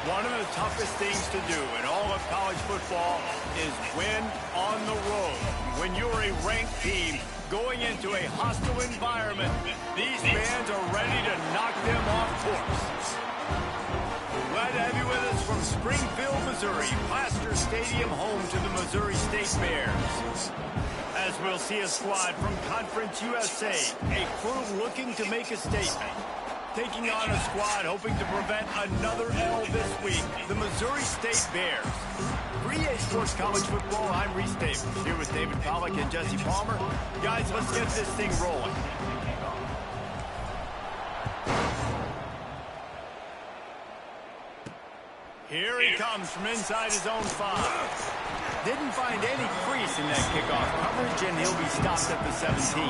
One of the toughest things to do in all of college football is win on the road. When you're a ranked team going into a hostile environment, these fans are ready to knock them off course. Glad to have you with us from Springfield, Missouri, Plaster Stadium, home to the Missouri State Bears. As we'll see a squad from Conference USA, a crew looking to make a statement. Taking on a squad hoping to prevent another L this week, the Missouri State Bears. For EA Sports College Football, I'm Reese Davis, here with David Pollack and Jesse Palmer. Guys, let's get this thing rolling. Here he comes from inside his own 5. Didn't find any crease in that kickoff coverage, and he'll be stopped at the 17.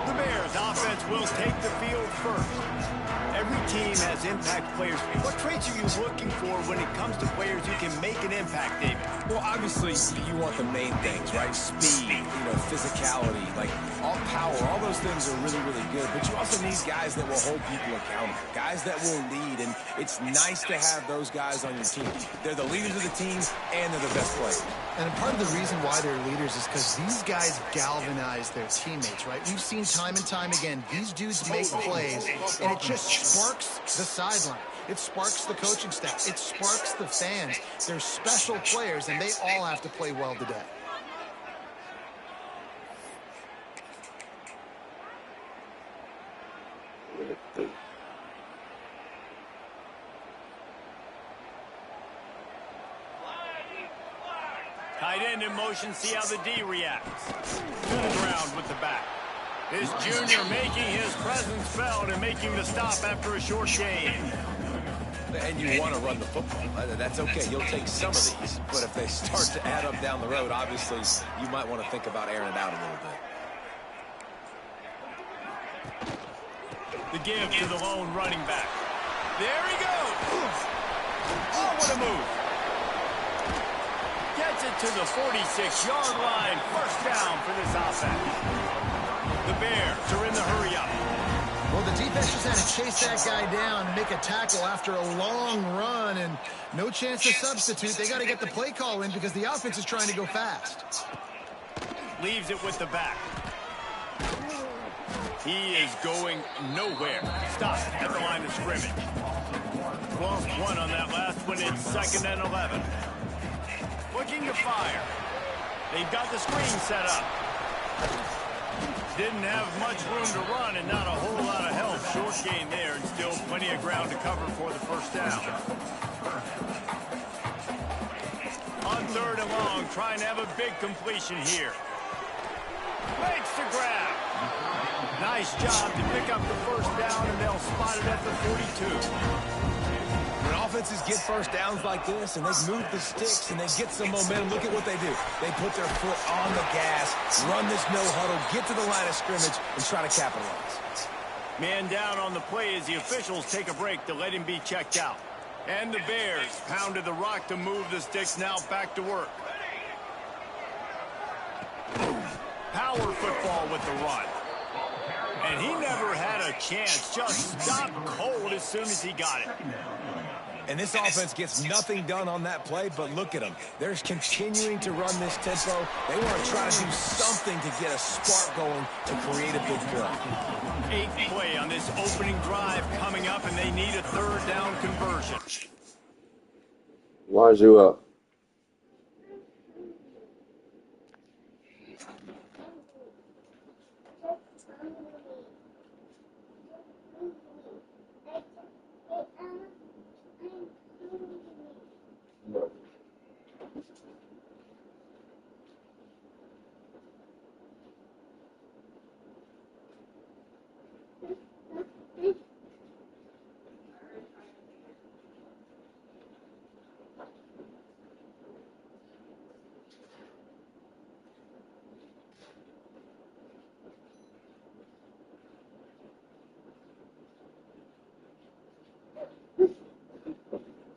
The Bears offense will take the field first. Every team has impact players. What traits are you looking for when it comes to players who can make an impact, David? Well, obviously, you want the main things, right? Speed, physicality, like all power, all those things are really, really good. But you also need guys that will hold people accountable, guys that will lead, and it's nice to have those guys on your team. They're the leaders of the team, and they're the best players. And part of the reason why they're leaders is because these guys galvanize their teammates, right? We've seen time and time again, these dudes make plays, and it just sparks the sideline. It sparks the coaching staff. It sparks the fans. They're special players, and they all have to play well today. Tight end in motion, see how the D reacts. To the ground with the back. His junior making his presence felt and making the stop after a short gain. And you want to run the football. That's okay. You'll take some of these. But if they start to add up down the road, obviously, you might want to think about airing it out a little bit. The give to the lone running back. There he goes. Oh, what a move. Gets it to the 46-yard line. First down for this offense. The Bears are in the hurry-up. Well, the defense just had to chase that guy down and make a tackle after a long run, and no chance to substitute. They got to get the play call in because the offense is trying to go fast. Leaves it with the back. He is going nowhere. Stopped at the line of scrimmage. Lost one on that last one. It's 2nd and 11. Looking to fire. They've got the screen set up. Didn't have much room to run and not a whole lot of help. Short gain there and still plenty of ground to cover for the first down. On 3rd and long, trying to have a big completion here. Makes the grab. Nice job to pick up the first down, and they'll spot it at the 42. When offenses get first downs like this and they move the sticks and they get some momentum, look at what they do. They put their foot on the gas, run this no huddle, get to the line of scrimmage, and try to capitalize. Man down on the play as the officials take a break to let him be checked out. And the Bears pounded the rock to move the sticks, now back to work. Power football with the run. And he never had a chance, just stopped cold as soon as he got it. And this offense gets nothing done on that play, but look at them. They're continuing to run this tempo. They want to try to do something to get a spark going to create a big play. 8th play on this opening drive coming up, and they need a 3rd down conversion. Why's you up?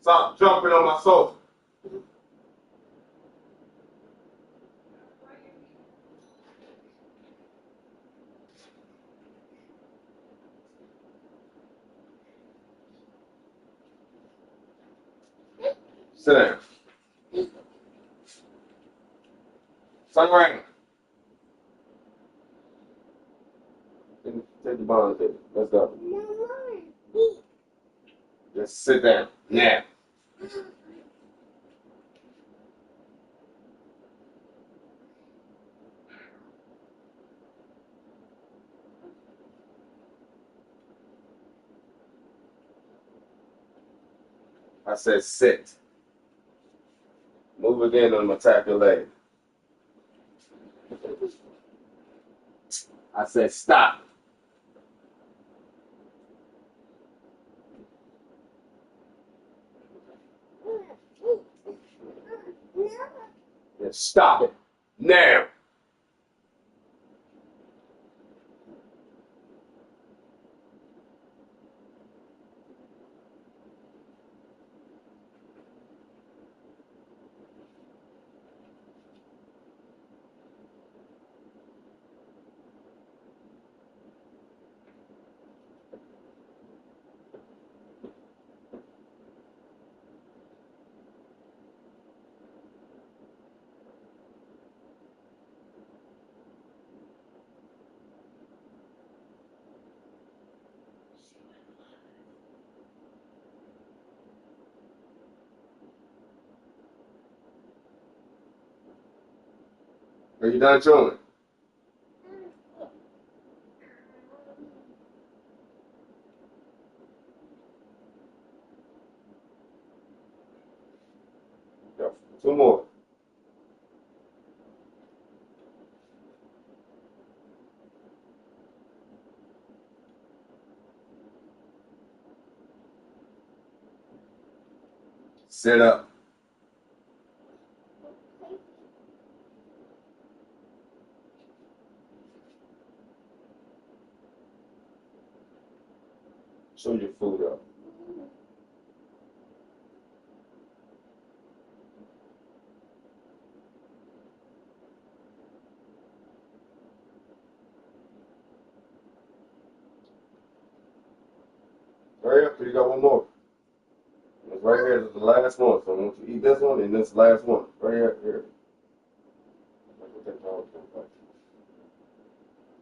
Stop jumping on my sofa. Sit down. Turn around. Take the ball, baby. Let's go. Just sit down. Now. I said sit. Move again on my tap your leg. I said stop. Then stop it. Now. Are you done chewing? Go. Two more. Sit up. Show your food up. Hurry up, you got one more. It's right here. This is the last one. So I want you to eat this one and this last one. Right here.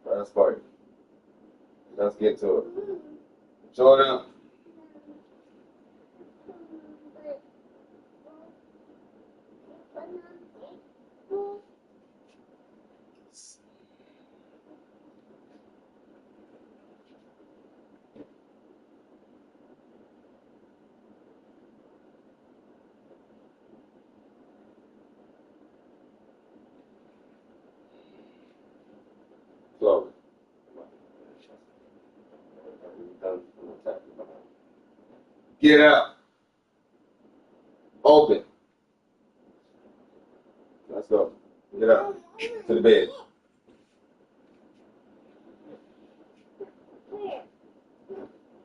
Last bite. Let's get to it. Show it up. Slowly. Get up. Open. Let's go. Get up. To the bed.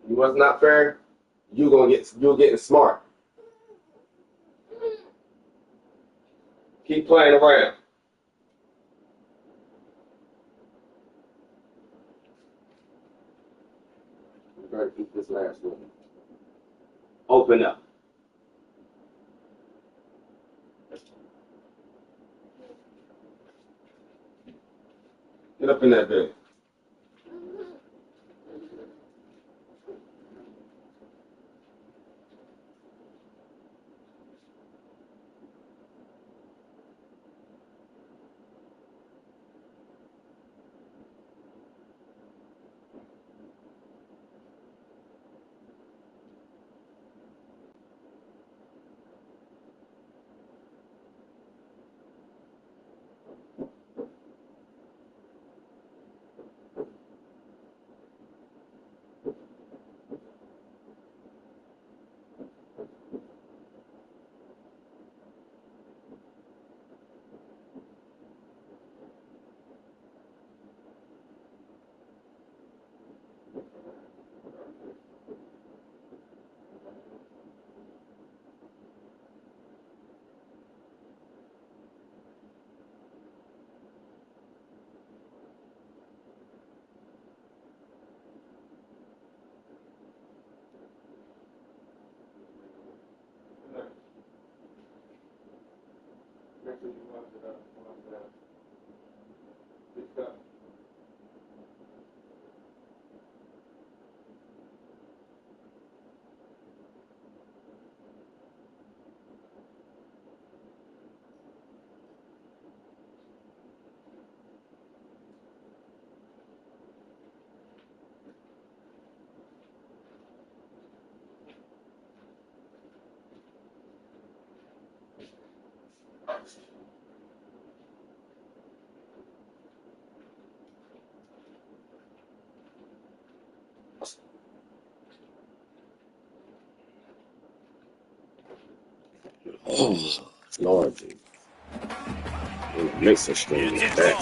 You was not fair. You're getting smart. Keep playing around. We better keep this last one. Open up. Get up in that bed. Oh, Lord, dude. It makes a string It's like a that.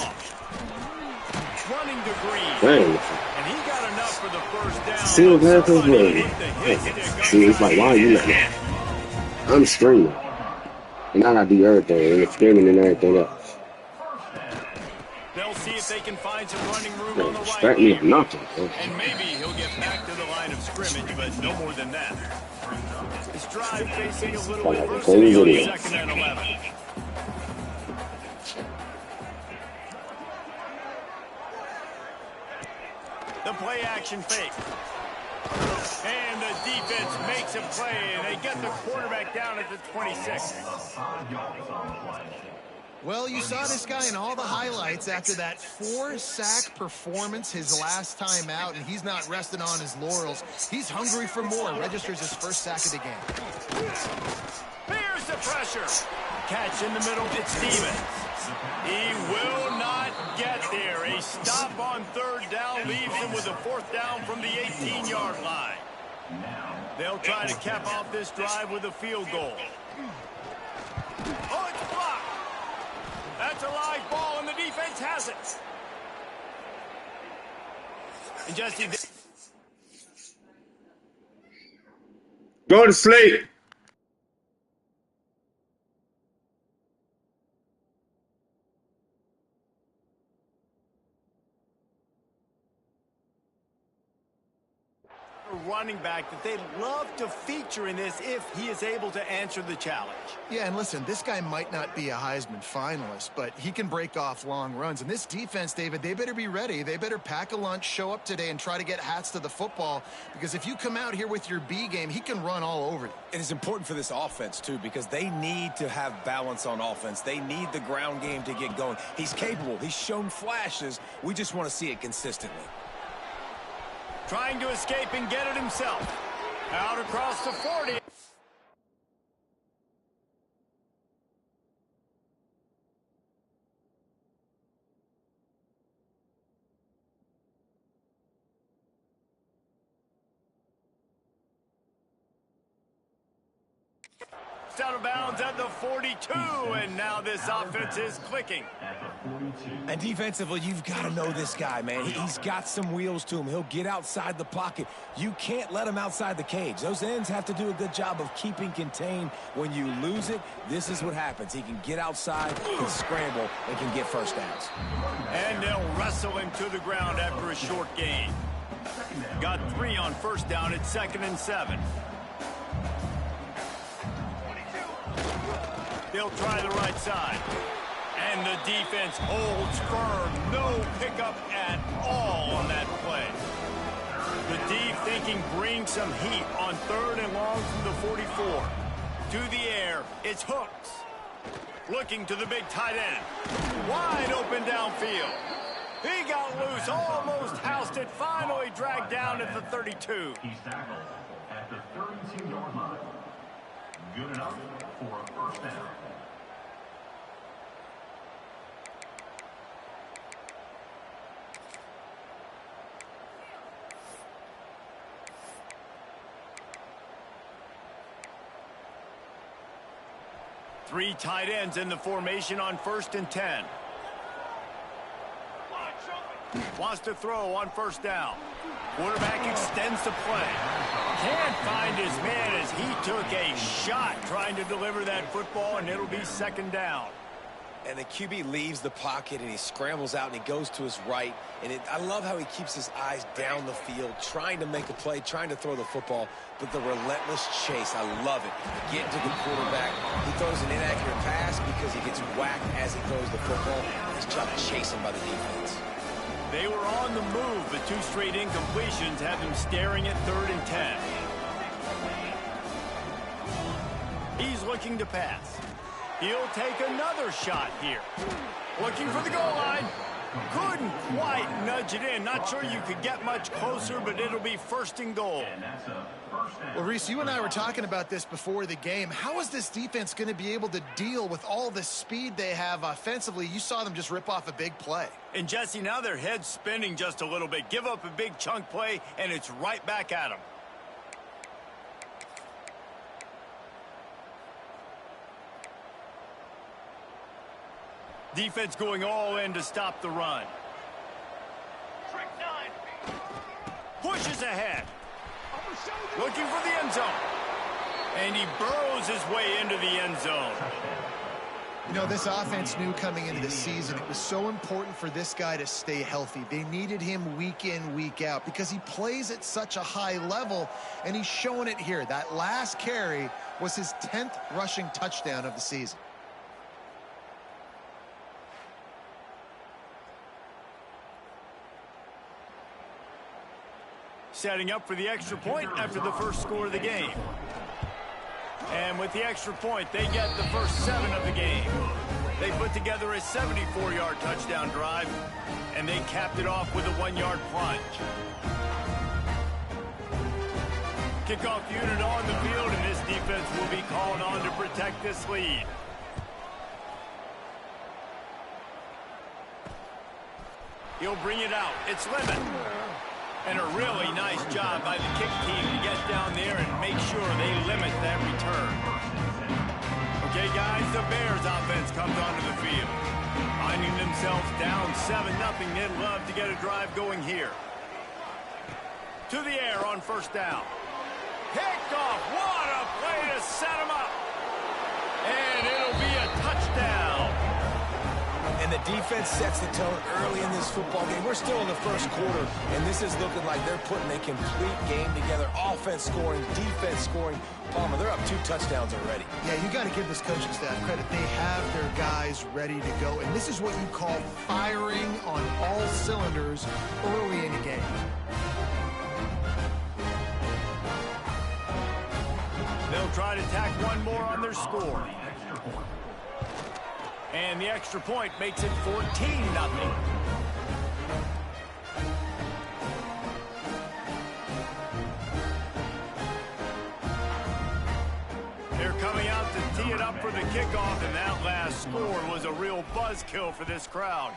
draw. Running to Green. Dang. And he got enough for the first down. Seals but has his somebody way. hit the hit stick See, it's like, upside why are you his not head. there? I'm streaming. And I gotta do everything, and it's streaming and everything else. They'll see if they can find some running room on Man, the right distract me here. or nothing. Bro. And maybe he'll get back to the line of scrimmage, but no more than that. This drive facing a little Like a adversity whole on video. 2nd and 11. The play action fake. And the defense makes a play, and they get the quarterback down at the 26. Well, you saw this guy in all the highlights after that 4-sack performance his last time out, and he's not resting on his laurels. He's hungry for more. Registers his first sack of the game. Here's the pressure. Catch in the middle. It's Stevens. He will not get there. A stop on 3rd down leaves him with a 4th down from the 18-yard line. They'll try to cap off this drive with a field goal. Oh, it's blocked. That's a live ball, and the defense has it. And Jesse, Go to sleep. running back that they'd love to feature in this if he is able to answer the challenge. Yeah, and listen, this guy might not be a Heisman finalist, but he can break off long runs. And this defense, David, they better be ready. They better pack a lunch, show up today, and try to get hats to the football. Because if you come out here with your B game, he can run all over you. It is important for this offense, too, because they need to have balance on offense. They need the ground game to get going. He's capable. He's shown flashes. We just want to see it consistently. Trying to escape and get it himself. Out across the 40. Out of bounds at the 42, and now this offense is clicking. And defensively, you've got to know this guy, man. He's got some wheels to him. He'll get outside the pocket. You can't let him outside the cage. Those ends have to do a good job of keeping contained. When you lose it, this is what happens. He can get outside, can scramble, and can get first downs. And they'll wrestle him to the ground after a short gain. Got 3 on first down at 2nd and 7. They'll try the right side. And the defense holds firm. No pickup at all on that play. The deep thinking brings some heat on 3rd and long from the 44. To the air, it's Hooks. Looking to the big tight end. Wide open downfield. He got loose, almost housed it, finally dragged down at the 32. He's tackled at the 32-yard line. Good enough for a first down. Three tight ends in the formation on 1st and 10. Wants to throw on 1st down. Quarterback extends the play. Can't find his man as he took a shot trying to deliver that football, and it'll be 2nd down. And the QB leaves the pocket, and he scrambles out, and he goes to his right. And I love how he keeps his eyes down the field, trying to make a play, trying to throw the football, but the relentless chase, I love it. Getting to the quarterback, he throws an inaccurate pass because he gets whacked as he throws the football. His job chasing by the defense. They were on the move, but 2 straight incompletions have them staring at 3rd and 10. He's looking to pass. He'll take another shot here. Looking for the goal line. Couldn't quite nudge it in. Not sure you could get much closer, but it'll be 1st and goal. Well, Reese, you and I were talking about this before the game. How is this defense going to be able to deal with all the speed they have offensively? You saw them just rip off a big play. And, Jesse, now their head's spinning just a little bit. Give up a big chunk play, and it's right back at them. Defense going all in to stop the run. Pushes ahead. Looking for the end zone. And he burrows his way into the end zone. You know, this offense knew coming into the season it was so important for this guy to stay healthy. They needed him week in, week out because he plays at such a high level, and he's showing it here. That last carry was his 10th rushing touchdown of the season. Setting up for the extra point after the first score of the game. And with the extra point, they get the first 7 of the game. They put together a 74-yard touchdown drive, and they capped it off with a 1-yard plunge. Kickoff unit on the field, and this defense will be called on to protect this lead. He'll bring it out. It's Lemon. And a really nice job by the kick team to get down there and make sure they limit that return. Okay, guys, the Bears offense comes onto the field. Finding themselves down 7-0, they'd love to get a drive going here. To the air on 1st down. Picked off. What a play to set him up. And it'll be a touchdown. And the defense sets the tone early in this football game. We're still in the first quarter, and this is looking like they're putting a complete game together. Offense scoring, defense scoring. Palmer, they're up 2 touchdowns already. Yeah, you got to give this coaching staff credit. They have their guys ready to go, and this is what you call firing on all cylinders early in the game. They'll try to tack one more on their score. And the extra point makes it 14-0. They're coming out to tee it up for the kickoff, and that last score was a real buzzkill for this crowd.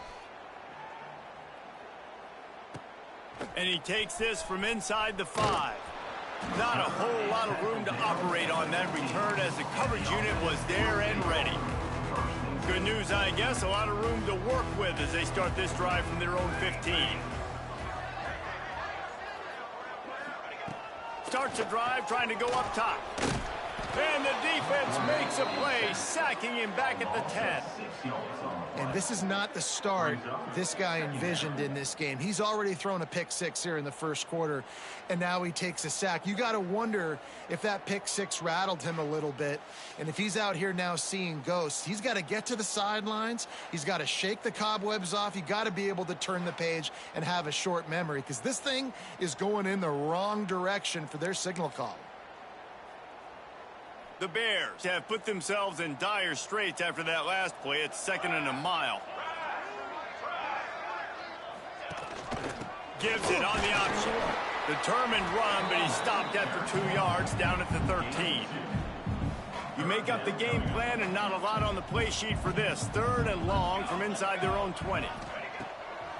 And he takes this from inside the 5. Not a whole lot of room to operate on that return as the coverage unit was there and ready. Good news, I guess, a lot of room to work with as they start this drive from their own 15. Starts a drive trying to go up top. And the defense makes a play, sacking him back at the 10. And this is not the start this guy envisioned in this game. He's already thrown a pick-6 here in the first quarter, and now he takes a sack. You got to wonder if that pick-6 rattled him a little bit, and if he's out here now seeing ghosts. He's got to get to the sidelines. He's got to shake the cobwebs off. You got to be able to turn the page and have a short memory, because this thing is going in the wrong direction for their signal call. The Bears have put themselves in dire straits after that last play. It's 2nd and a mile. Gives it on the option. Determined run, but he stopped after 2 yards down at the 13. You make up the game plan and not a lot on the play sheet for this. 3rd and long from inside their own 20.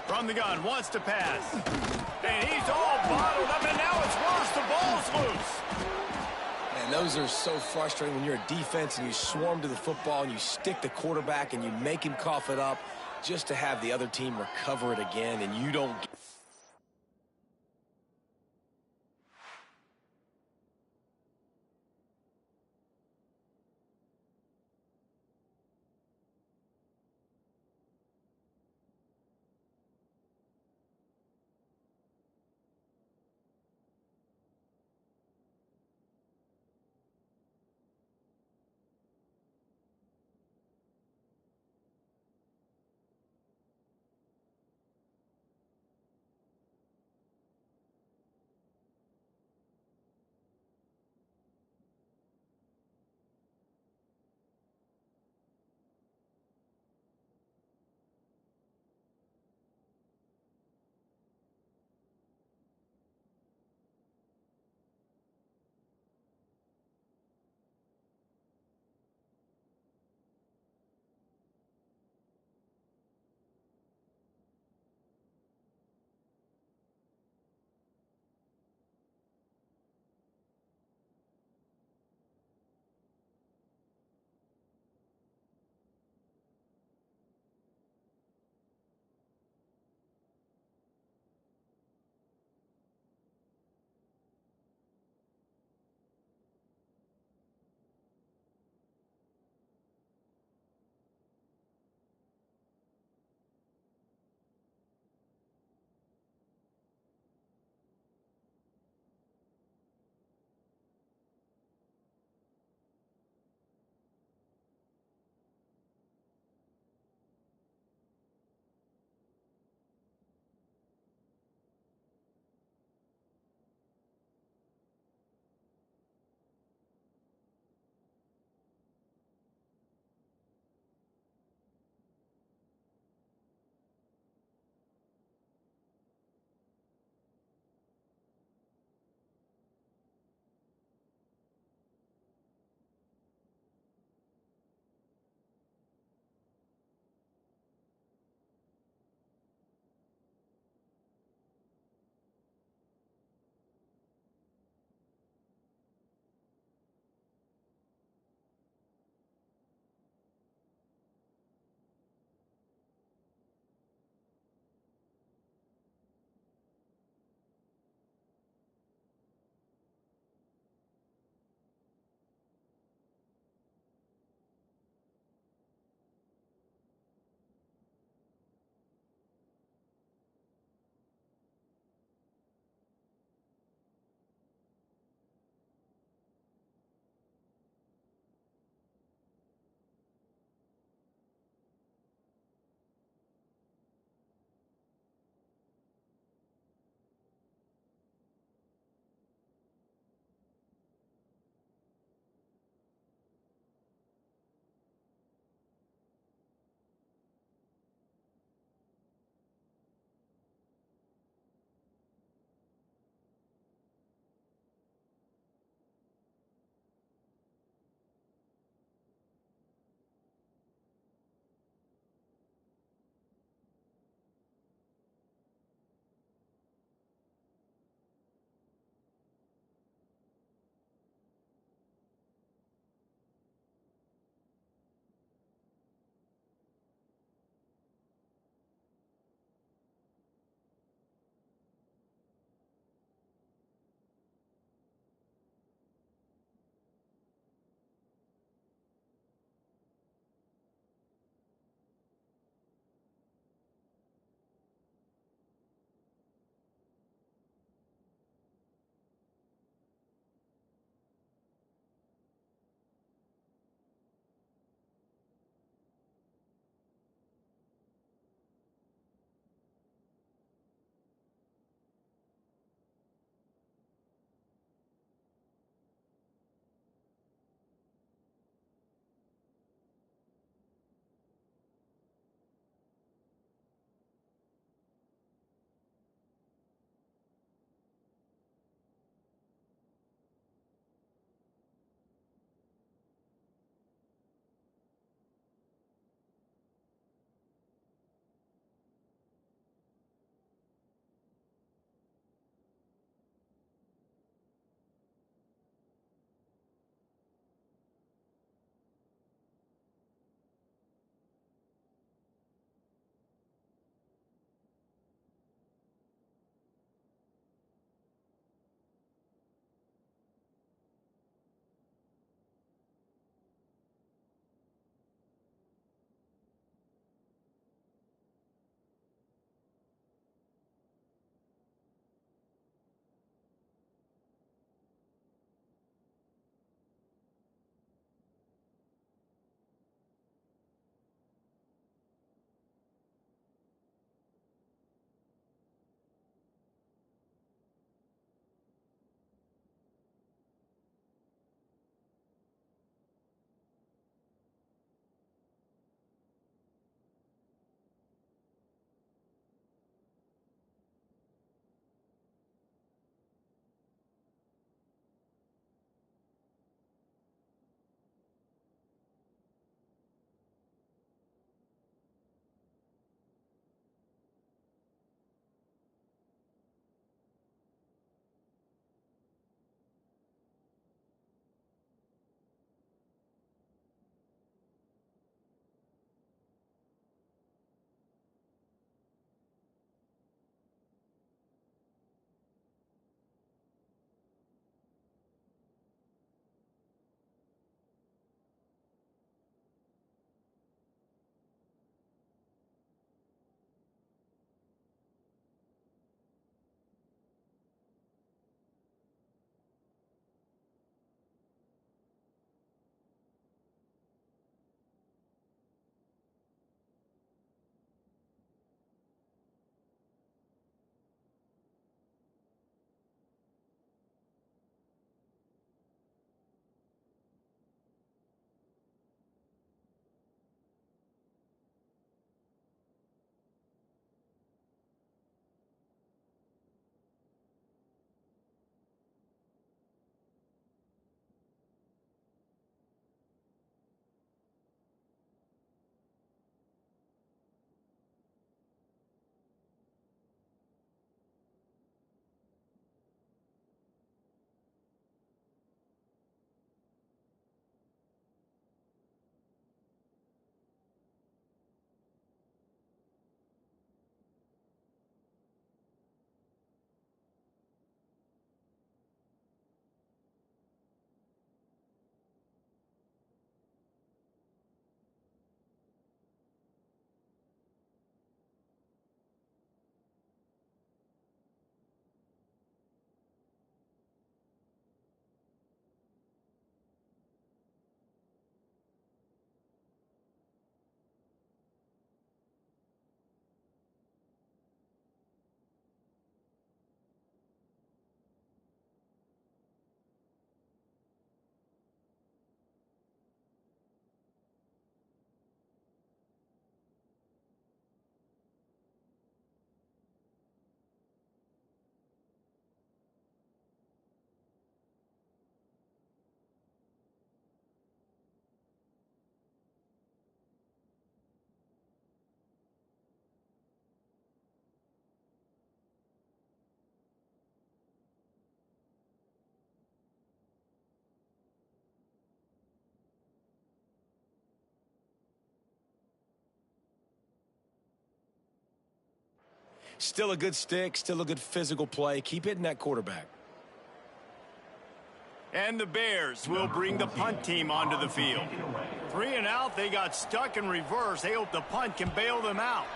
From the gun, wants to pass. And he's all bottled up, and now it's worse. The ball's loose. And those are so frustrating when you're a defense and you swarm to the football and you stick the quarterback and you make him cough it up just to have the other team recover it again, and you don't get Still a good stick, still a good physical play. Keep hitting that quarterback. And the Bears will bring the punt team onto the field. 3 and out, they got stuck in reverse. They hope the punt can bail them out.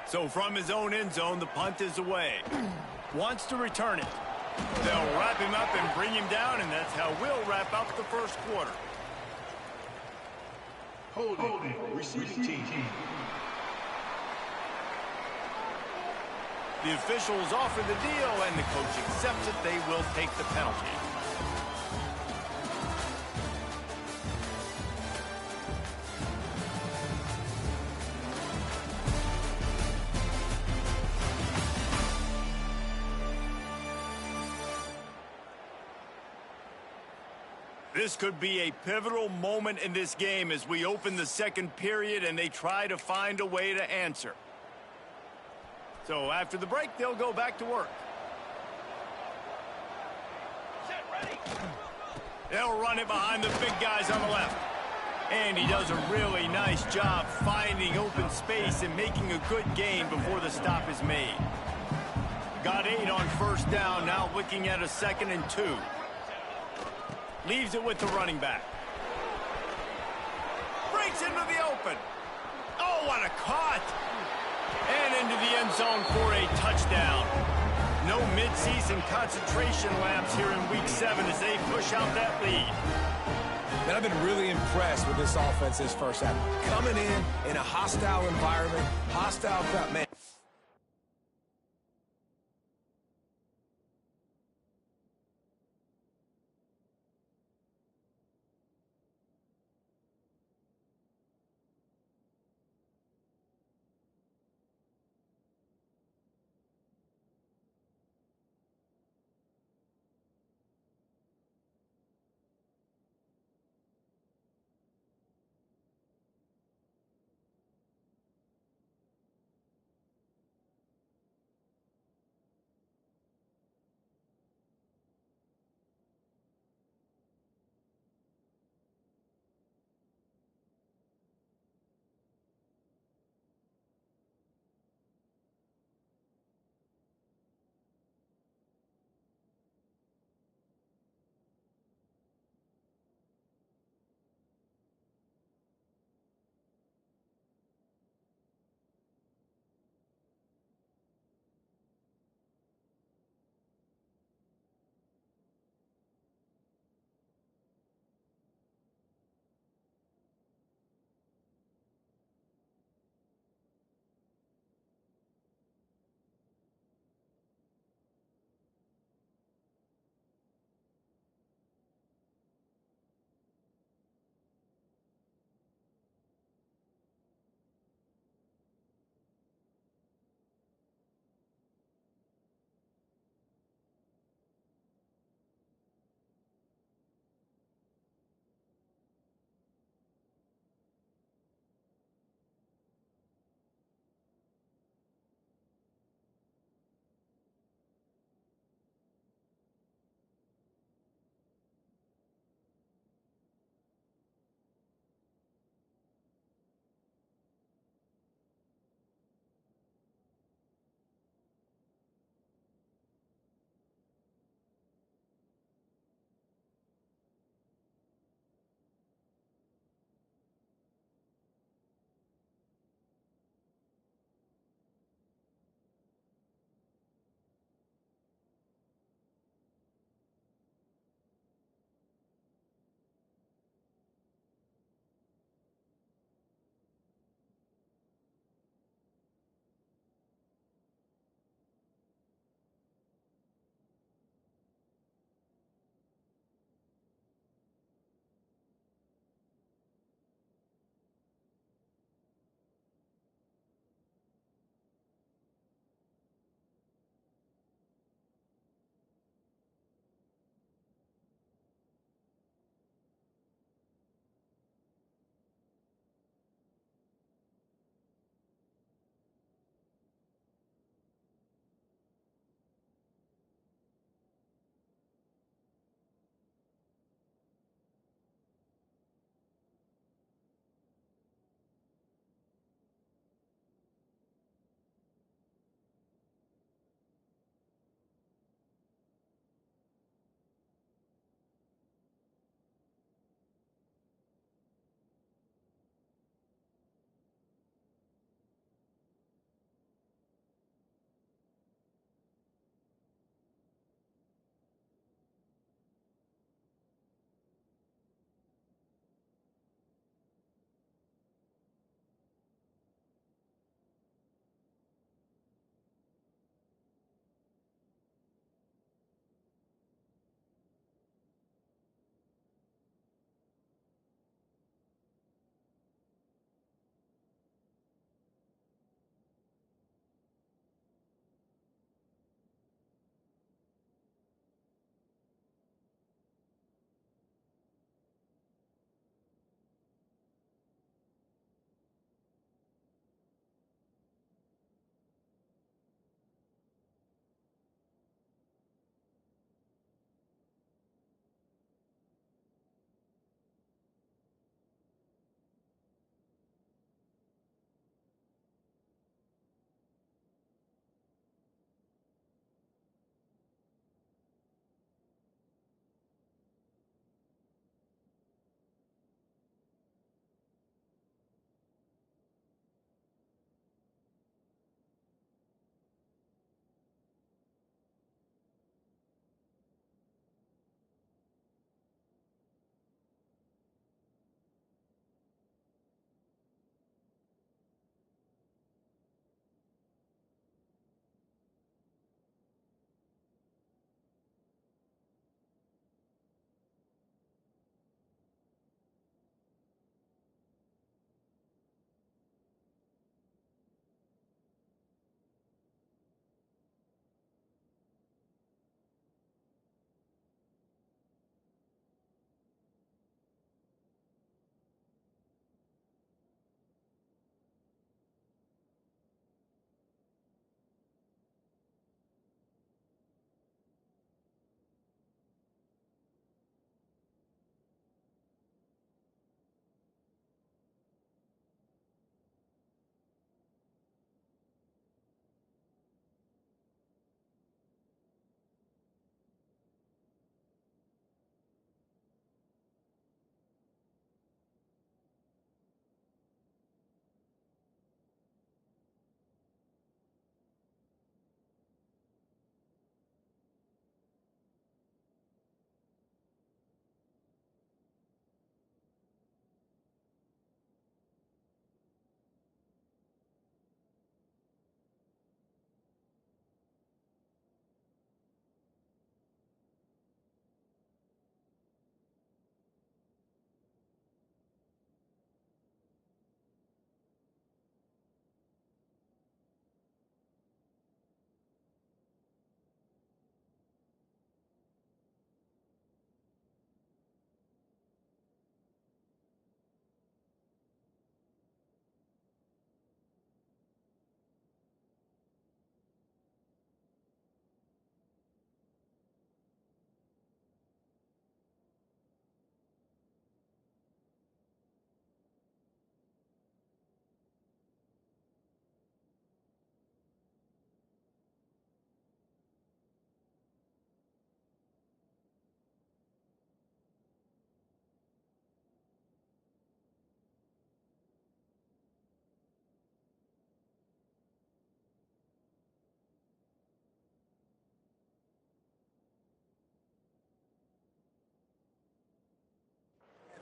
So from his own end zone, the punt is away. Wants to return it. They'll wrap him up and bring him down, and that's how we'll wrap up the first quarter. Holding, receiving team. The officials offer the deal, and the coach accepts it. They will take the penalty. This could be a pivotal moment in this game as we open the second period and they try to find a way to answer. So after the break, they'll go back to work. They'll run it behind the big guys on the left. And he does a really nice job finding open space and making a good gain before the stop is made. Got 8 on first down, now looking at a 2nd and 2. Leaves it with the running back. Breaks into the open. Oh, what a cut. And into the end zone for a touchdown. No midseason concentration lapse here in Week 7 as they push out that lead. And I've been really impressed with this offense this first half. Coming in a hostile environment, hostile crowd. Man.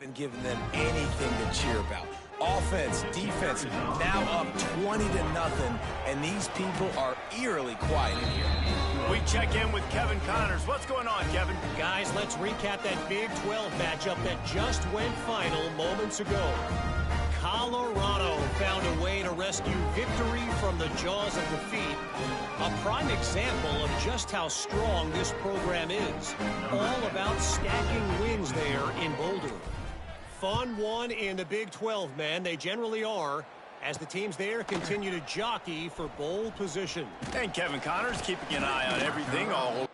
haven't given them anything to cheer about. Offense, defense, now up 20-0, and these people are eerily quiet in here. We check in with Kevin Connors. What's going on, Kevin? Guys, let's recap that Big 12 matchup that just went final moments ago. Colorado found a way to rescue victory from the jaws of defeat. A prime example of just how strong this program is. All about stacking wins there in Boulder. Fun one in the Big 12, man. They generally are, as the teams there continue to jockey for bowl position. And Kevin Connors keeping an eye on everything all over.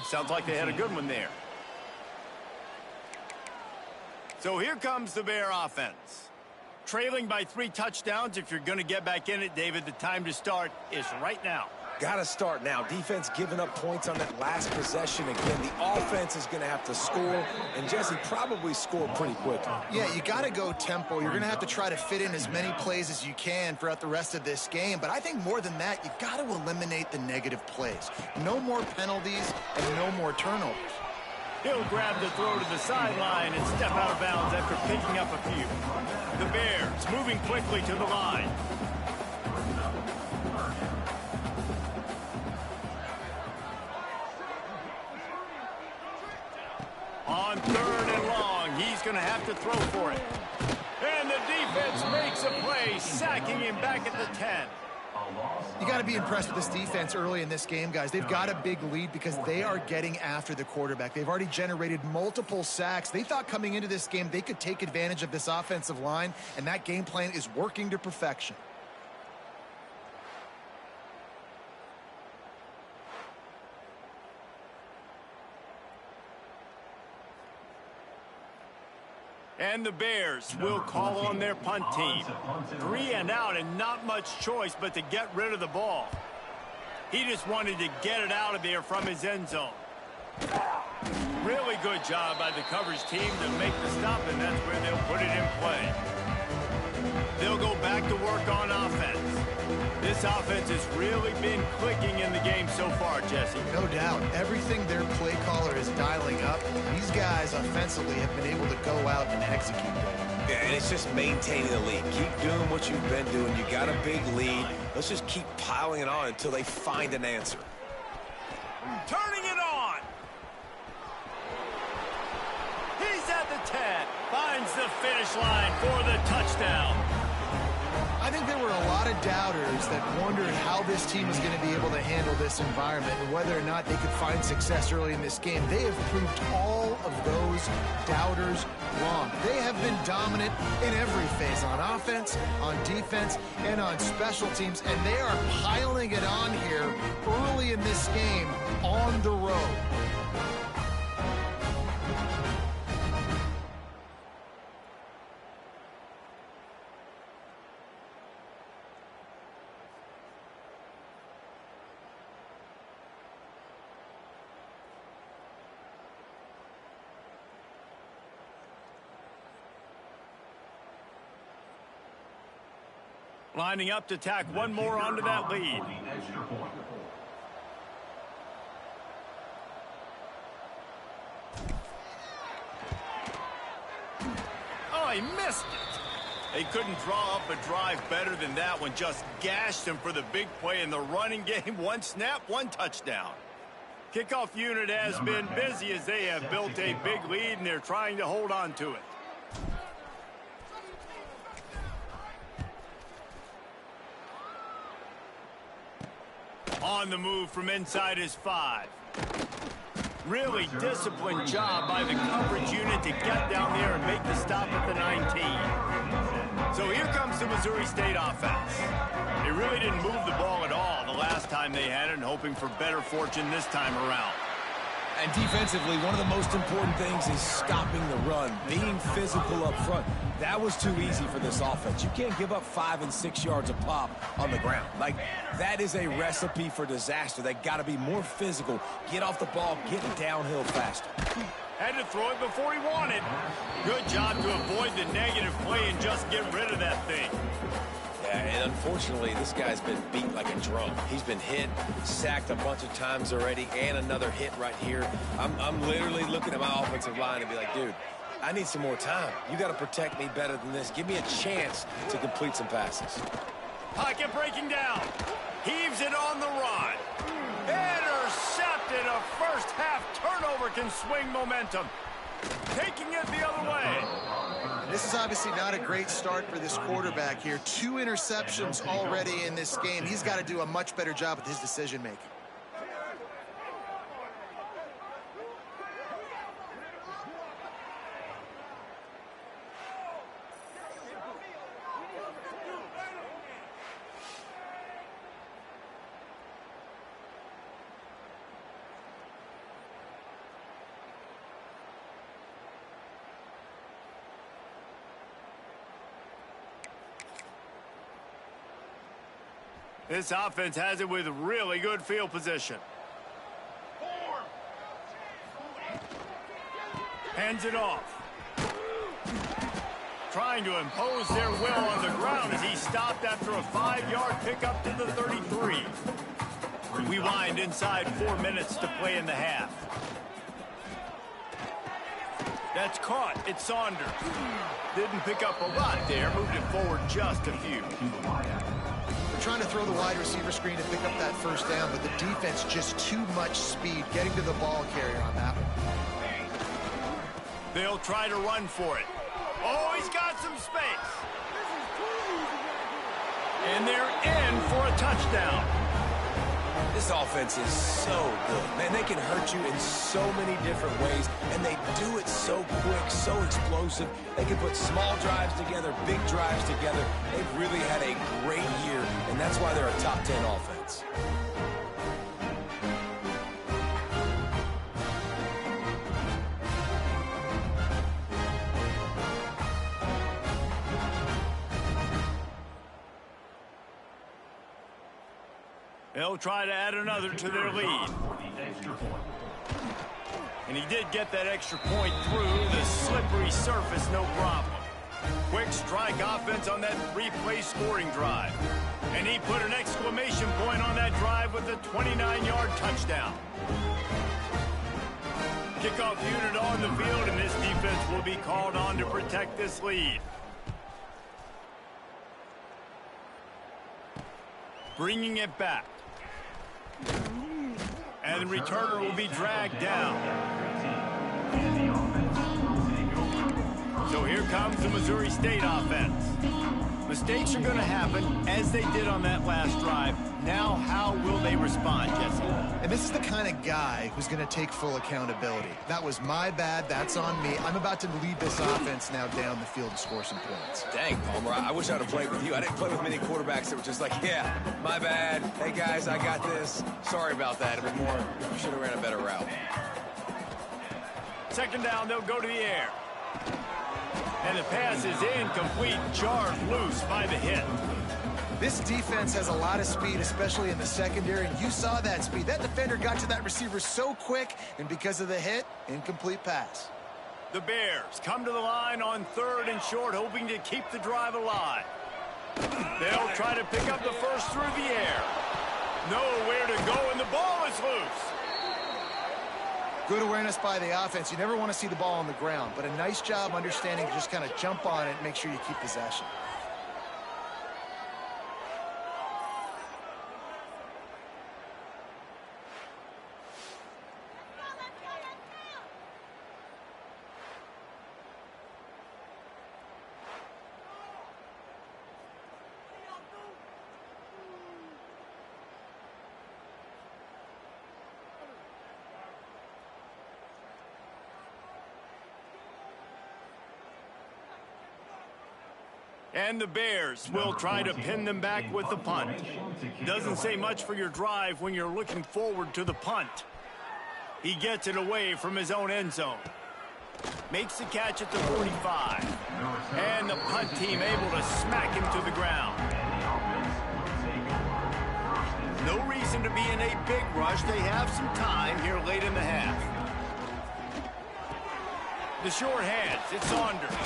Sounds like they had a good one there. So here comes the Bear offense. Trailing by 3 touchdowns. If you're going to get back in it, David, the time to start is right now. Got to start now. Defense giving up points on that last possession. Again, the offense is going to have to score, and Jesse probably scored pretty quickly. Yeah, you got to go tempo. You're going to have to try to fit in as many plays as you can throughout the rest of this game. But I think more than that, you got to eliminate the negative plays. No more penalties and no more turnovers. He'll grab the throw to the sideline and step out of bounds after picking up a few. The Bears moving quickly to the line. On 3rd and long, he's going to have to throw for it. And the defense makes a play, sacking him back at the 10. You got to be impressed with this defense early in this game, guys. They've got a big lead because they are getting after the quarterback. They've already generated multiple sacks. They thought coming into this game they could take advantage of this offensive line, and that game plan is working to perfection. And the Bears will call on their punt team. 3 and out and not much choice but to get rid of the ball. He just wanted to get it out of there from his end zone. Really good job by the coverage team to make the stop, and that's where they'll put it in play. They'll go back to work on offense. This offense has really been clicking in the game so far, Jesse. No doubt. Everything their play caller is dialing up, these guys offensively have been able to go out and execute. Yeah, and it's just maintaining the lead. Keep doing what you've been doing. You got a big lead. Let's just keep piling it on until they find an answer. Turning it on. He's at the 10. Finds the finish line for the touchdown. I think there were a lot of doubters that wondered how this team was going to be able to handle this environment and whether or not they could find success early in this game. They have proved all of those doubters wrong. They have been dominant in every phase, on offense, on defense, and on special teams, and they are piling it on here early in this game on the road. Lining up to tack one more onto that lead. Oh, he missed it. They couldn't draw up a drive better than that one. Just gashed him for the big play in the running game. 1 snap, 1 touchdown. Kickoff unit has been busy as they have built a big lead, and they're trying to hold on to it. On the move from inside his 5. Really disciplined job by the coverage unit to get down there and make the stop at the 19. So here comes the Missouri State offense. They really didn't move the ball at all the last time they had it, and hoping for better fortune this time around. And defensively, one of the most important things is stopping the run, being physical up front. That was too easy for this offense. You can't give up 5 and 6 yards a pop on the ground. Like, that is a recipe for disaster. They got to be more physical, get off the ball, get downhill faster. Had to throw it before he wanted. Good job to avoid the negative play and just get rid of that thing. Yeah, and unfortunately, this guy's been beat like a drum. He's been hit, sacked a bunch of times already, and another hit right here. I'm literally looking at my offensive line and be like, dude, I need some more time. You got to protect me better than this. Give me a chance to complete some passes. Pocket breaking down. Heaves it on the run. Intercepted. A first half turnover can swing momentum. Taking it the other way. This is obviously not a great start for this quarterback here. 2 interceptions already in this game. He's got to do a much better job with his decision-making. This offense has it with really good field position. Hands it off. Trying to impose their will on the ground as he stopped after a 5-yard pickup to the 33. We wind inside 4 minutes to play in the half. That's caught. It's Saunders. Didn't pick up a lot there. Moved it forward just a few. They're trying to throw the wide receiver screen to pick up that first down, but the defense just too much speed getting to the ball carrier on that one. They'll try to run for it. Oh, he's got some space. And they're in for a touchdown. This offense is so good. Man, they can hurt you in so many different ways, and they do it so quick, so explosive. They can put small drives together, big drives together. They've really had a great year, and that's why they're a top 10 offense. They'll try to add another to their lead. And he did get that extra point through the slippery surface, no problem. Quick strike offense on that replay scoring drive. And he put an exclamation point on that drive with a 29-yard touchdown. Kickoff unit on the field, and this defense will be called on to protect this lead. Bringing it back. And the returner will be dragged down. So here comes the Missouri State offense. Mistakes are going to happen, as they did on that last drive. Now, how will they respond, Jesse? And this is the kind of guy who's going to take full accountability. That was my bad. That's on me. I'm about to lead this offense now down the field and score some points. Dang, Palmer, I wish I would have played with you. I didn't play with many quarterbacks that were just like, yeah, my bad. Hey, guys, I got this. Sorry about that. It was more, we should have ran a better route. Second down, they'll go to the air. And the pass is incomplete, jarred loose by the hit. This defense has a lot of speed, especially in the secondary, and you saw that speed. That defender got to that receiver so quick, and because of the hit, incomplete pass. The Bears come to the line on 3rd and short, hoping to keep the drive alive. They'll try to pick up the first through the air. Nowhere to go, and the ball is loose. Good awareness by the offense. You never want to see the ball on the ground, but a nice job understanding to just kind of jump on it and make sure you keep possession. And the Bears will try to pin them back with the punt. Doesn't say much for your drive when you're looking forward to the punt. He gets it away from his own end zone. Makes the catch at the 45. And the punt team able to smack him to the ground. No reason to be in a big rush. They have some time here late in the half. The short hands, it's Saunders.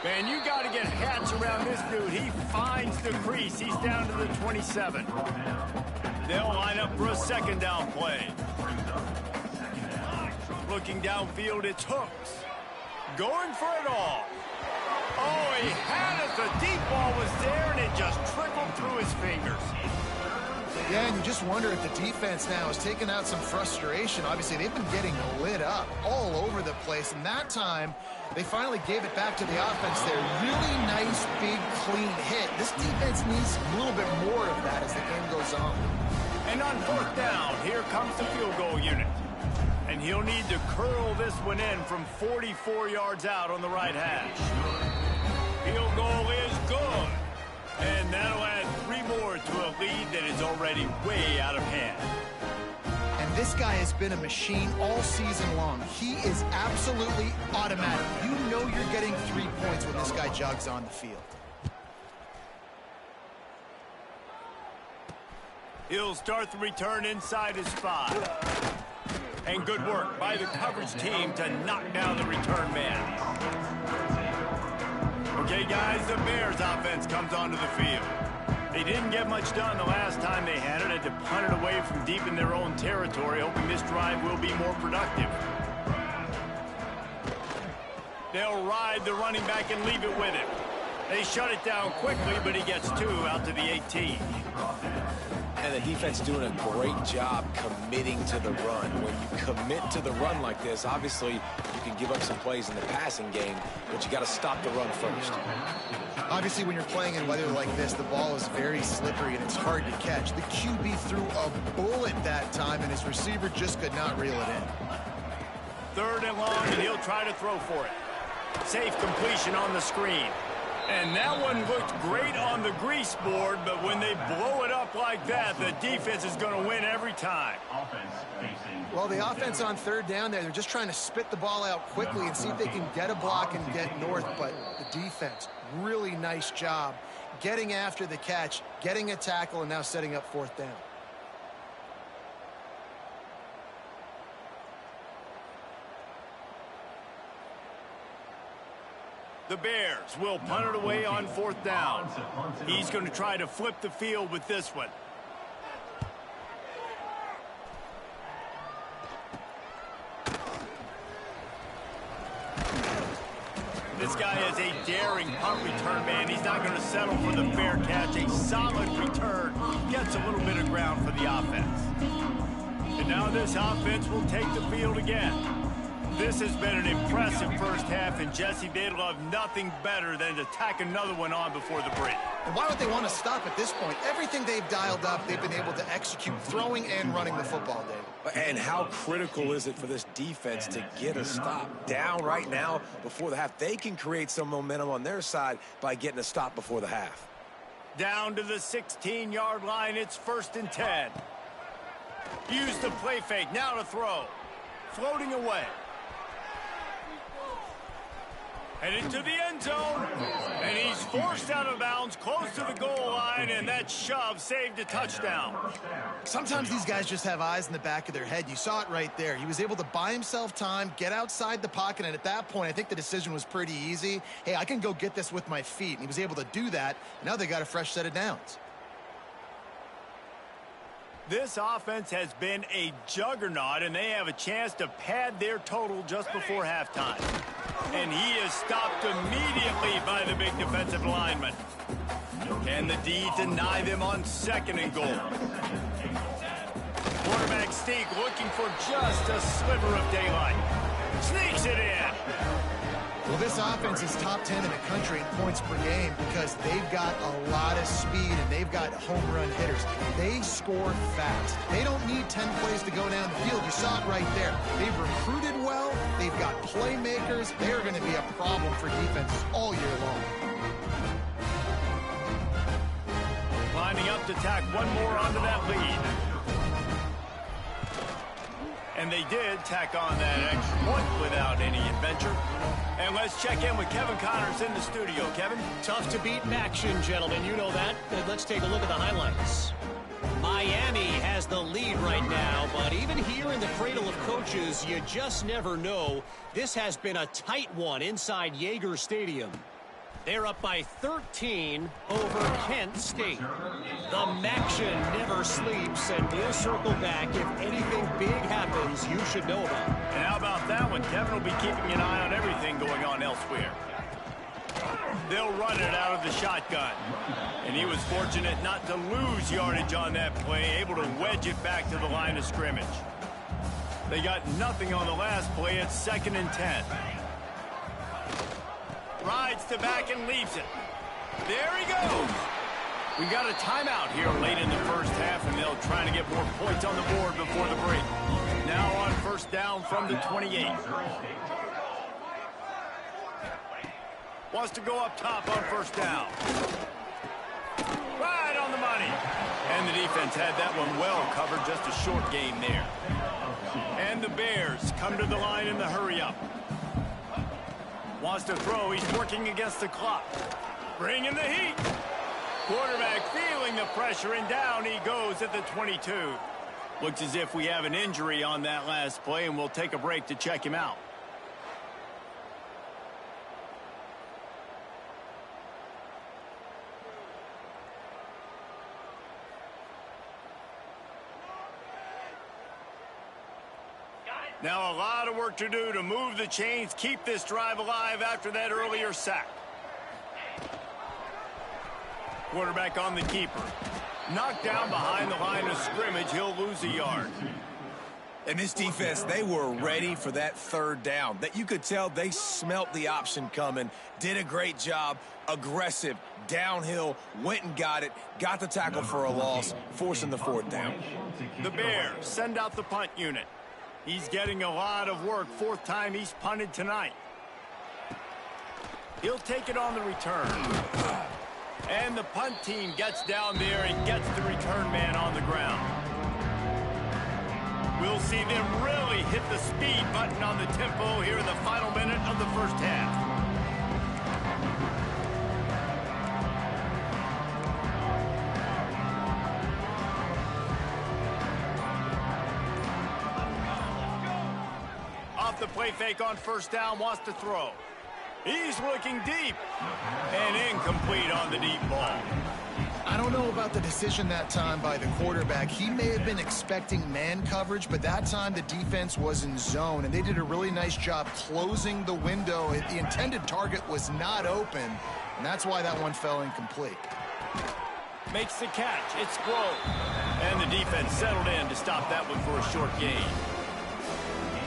Man, you got to get hats around this dude. He finds the crease. He's down to the 27. They'll line up for a second down play. Looking downfield, it's Hooks. Going for it all. Oh, he had it. The deep ball was there, and it just trickled through his fingers. Yeah, and you just wonder if the defense now has taken out some frustration. Obviously, they've been getting lit up all over the place, and that time, they finally gave it back to the offense there. Really nice, big, clean hit. This defense needs a little bit more of that as the game goes on. And on 4th down, here comes the field goal unit. And he'll need to curl this one in from 44 yards out on the right hash. Field goal is good. And that'll add 3 more to a lead that is already way out of hand. And this guy has been a machine all season long. He is absolutely automatic. You know you're getting 3 points when this guy jogs on the field. He'll start the return inside his 5. And good work by the coverage team to knock down the return man. Okay, guys, the Bears offense comes onto the field. They didn't get much done the last time they had it to punt it away from deep in their own territory, hoping this drive will be more productive. They'll ride the running back and leave it with him. They shut it down quickly, but he gets 2 out to the 18. And the defense doing a great job committing to the run. When you commit to the run like this, obviously you can give up some plays in the passing game, but you got to stop the run first. Obviously, when you're playing in weather like this, the ball is very slippery and it's hard to catch. The QB threw a bullet that time, and his receiver just could not reel it in. 3rd and long, and he'll try to throw for it. Safe completion on the screen. And that one looked great on the grease board, but when they blow it up like that, the defense is going to win every time. Well, the offense on 3rd down there, they're just trying to spit the ball out quickly and see if they can get a block and get north, but the defense, really nice job getting after the catch, getting a tackle, and now setting up 4th down. The Bears will punt it away on 4th down. He's going to try to flip the field with this one. This guy is a daring punt return man. He's not going to settle for the fair catch. A solid return gets a little bit of ground for the offense. And now this offense will take the field again. This has been an impressive first half, and Jesse, they'd love nothing better than to tack another one on before the break. And why would they want to stop at this point? Everything they've dialed up, they've been able to execute throwing and running the football, Dave. And how critical is it for this defense to get a stop down right now before the half? They can create some momentum on their side by getting a stop before the half. Down to the 16-yard line, it's 1st and 10. Use the play fake, now to throw. Floating away. Headed to the end zone, and he's forced out of bounds close to the goal line, and that shove saved a touchdown. Sometimes these guys just have eyes in the back of their head. You saw it right there. He was able to buy himself time, get outside the pocket, and at that point, I think the decision was pretty easy. Hey, I can go get this with my feet, and he was able to do that. Now they got a fresh set of downs. This offense has been a juggernaut, and they have a chance to pad their total just before halftime. And he is stopped immediately by the big defensive lineman. Can the D deny them on 2nd and goal? Quarterback Steak looking for just a sliver of daylight. Sneaks it in. Well, this offense is top 10 in the country in points per game because they've got a lot of speed and they've got home run hitters. They score fast. They don't need 10 plays to go down the field. You saw it right there. They've recruited well. They've got playmakers. They're going to be a problem for defenses all year long. Lining up to tack one more onto that lead. And they did tack on that extra point without any adventure. And let's check in with Kevin Connors in the studio. Kevin? Tough to beat action, gentlemen. You know that. Let's take a look at the highlights. Miami has the lead right now, but even here in the cradle of coaches, you just never know. This has been a tight one inside Yager Stadium. They're up by 13 over Kent State. The Maction never sleeps, and we'll circle back if anything big happens you should know about. And how about that one? Kevin will be keeping an eye on everything going on elsewhere. They'll run it out of the shotgun. And he was fortunate not to lose yardage on that play, able to wedge it back to the line of scrimmage. They got nothing on the last play. It's 2nd and 10. Rides to back and leaves it. There he goes. We got a timeout here late in the first half, and they'll try to get more points on the board before the break. Now on 1st down from the 28. Wants to go up top on 1st down. Right on the money. And the defense had that one well covered, just a short game there. And the Bears come to the line in the hurry-up. Wants to throw. He's working against the clock. Bringing the heat. Quarterback feeling the pressure, and down he goes at the 22. Looks as if we have an injury on that last play, and we'll take a break to check him out. Now a lot of work to do to move the chains, keep this drive alive after that earlier sack. Quarterback on the keeper. Knocked down behind the line of scrimmage. He'll lose a yard. And this defense, they were ready for that third down. That you could tell they smelt the option coming, did a great job, aggressive, downhill, went and got it, got the tackle for a loss, forcing the fourth down. The Bears send out the punt unit. He's getting a lot of work. Fourth time he's punted tonight. He'll take it on the return. And the punt team gets down there and gets the return man on the ground. We'll see them really hit the speed button on the tempo here in the final minute of the first half. Off the play fake on first down, wants to throw. He's looking deep and incomplete on the deep ball. I don't know about the decision that time by the quarterback. He may have been expecting man coverage, but that time the defense was in zone, and they did a really nice job closing the window. The intended target was not open, and that's why that one fell incomplete. Makes the catch. It's thrown. And the defense settled in to stop that one for a short gain.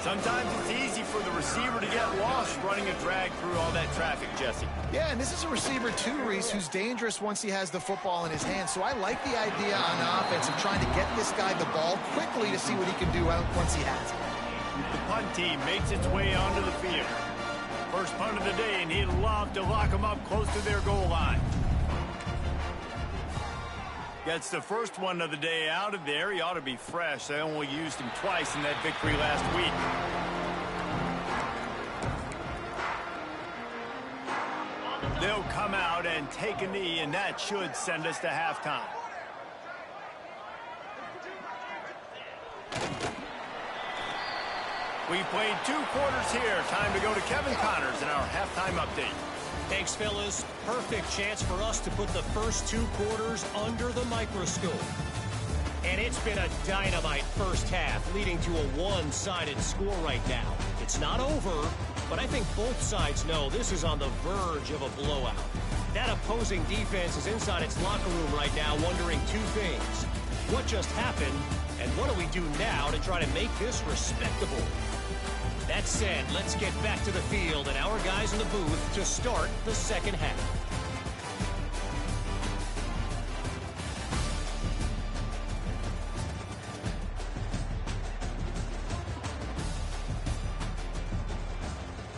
Sometimes it's easy for the receiver to get lost running a drag through all that traffic, Jesse. Yeah, and this is a receiver too, Reese, who's dangerous once he has the football in his hands. So I like the idea on offense of trying to get this guy the ball quickly to see what he can do once he has it. The punt team makes its way onto the field. First punt of the day, and he'd love to lock them up close to their goal line. Gets the first one of the day out of there. He ought to be fresh. They only used him twice in that victory last week. They'll come out and take a knee, and that should send us to halftime. We played 2 quarters here. Time to go to Kevin Connors in our halftime update. Thanks, fellas. Perfect chance for us to put the first 2 quarters under the microscope. And it's been a dynamite first half, leading to a one-sided score right now. It's not over, but I think both sides know this is on the verge of a blowout. That opposing defense is inside its locker room right now wondering 2 things. What just happened, and what do we do now to try to make this respectable? That said, let's get back to the field and our guys in the booth to start the second half.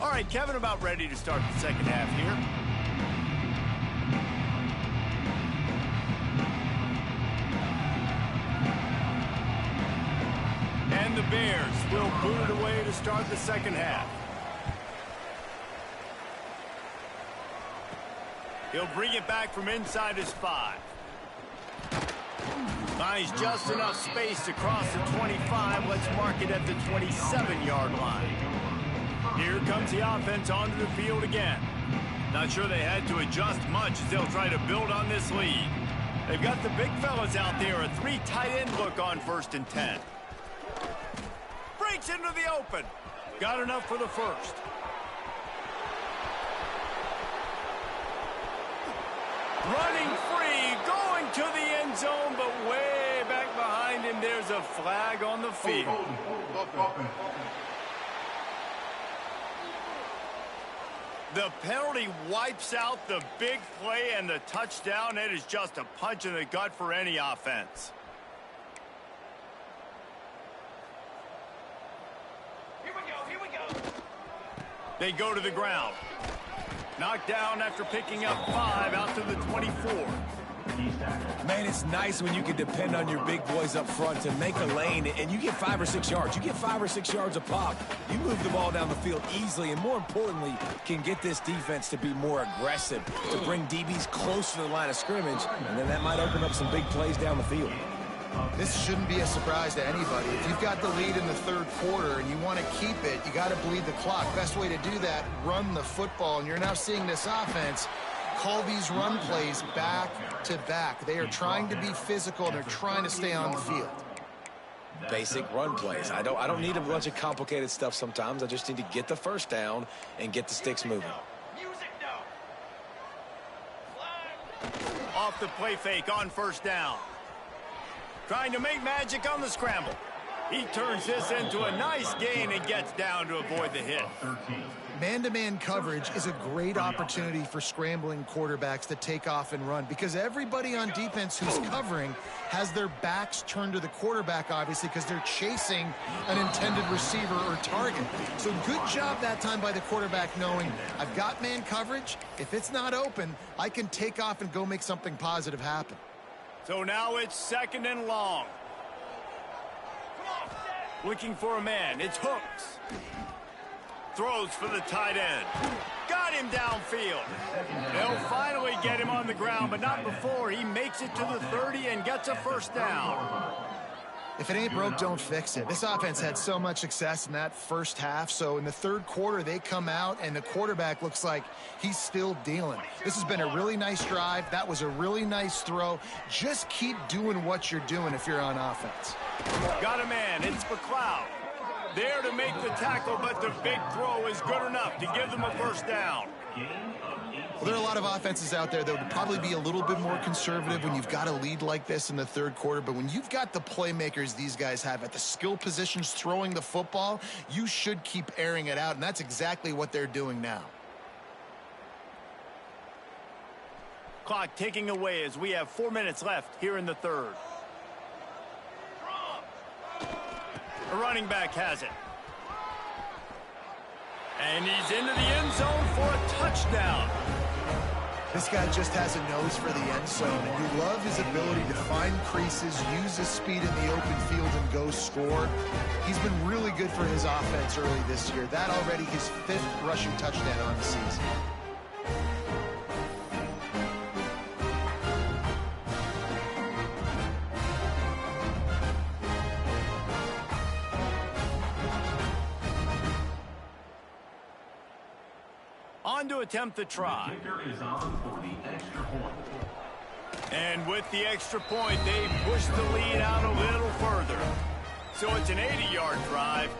All right, Kevin, about ready to start the second half here. And the Bears will boot it away to start the second half. He'll bring it back from inside his 5. Finds just enough space to cross the 25. Let's mark it at the 27-yard line. Here comes the offense onto the field again. Not sure they had to adjust much as they'll try to build on this lead. They've got the big fellas out there, a 3 tight end look on 1st and 10. Breaks into the open. Got enough for the first. Running free, going to the end zone, but way back behind him, there's a flag on the field. The penalty wipes out the big play and the touchdown. It is just a punch in the gut for any offense. Here we go. They go to the ground. Knocked down after picking up 5 out to the 24. Man, it's nice when you can depend on your big boys up front to make a lane, and you get 5 or 6 yards. You get 5 or 6 yards a pop. You move the ball down the field easily, and more importantly, can get this defense to be more aggressive, to bring DBs closer to the line of scrimmage, and then that might open up some big plays down the field. This shouldn't be a surprise to anybody. If you've got the lead in the third quarter and you want to keep it, you got to bleed the clock. Best way to do that, run the football. And you're now seeing this offense call these run plays back to back. They are trying to be physical, and they're trying to stay on the field. Basic run plays. I don't need a bunch of complicated stuff sometimes. I just need to get the first down and get the sticks moving. Off the play fake on first down. Trying to make magic on the scramble. He turns this into a nice gain and gets down to avoid the hit. Man-to-man coverage is a great opportunity for scrambling quarterbacks to take off and run, because everybody on defense who's covering has their backs turned to the quarterback, obviously, because they're chasing an intended receiver or target. So good job that time by the quarterback knowing, I've got man coverage. If it's not open, I can take off and go make something positive happen. So now it's 2nd and long. Looking for a man. It's Hooks. Throws for the tight end. Got him downfield. They'll finally get him on the ground, but not before he makes it to the 30 and gets a first down. If it ain't broke, don't fix it. This offense had so much success in that first half, so in the third quarter, they come out, and the quarterback looks like he's still dealing. This has been a really nice drive. That was a really nice throw. Just keep doing what you're doing if you're on offense. Got a man. It's McLeod. There to make the tackle, but the big throw is good enough to give them a first down. Well, there are a lot of offenses out there that would probably be a little bit more conservative when you've got a lead like this in the third quarter. But when you've got the playmakers these guys have at the skill positions throwing the football, you should keep airing it out. And that's exactly what they're doing now. Clock ticking away as we have 4 minutes left here in the third. A running back has it. And he's into the end zone for a touchdown. This guy just has a nose for the end zone, and you love his ability to find creases, use his speed in the open field, and go score. He's been really good for his offense early this year. That already his 5th rushing touchdown on the season. On to attempt the try. And with the extra point, they push the lead out a little further. So it's an 80-yard drive,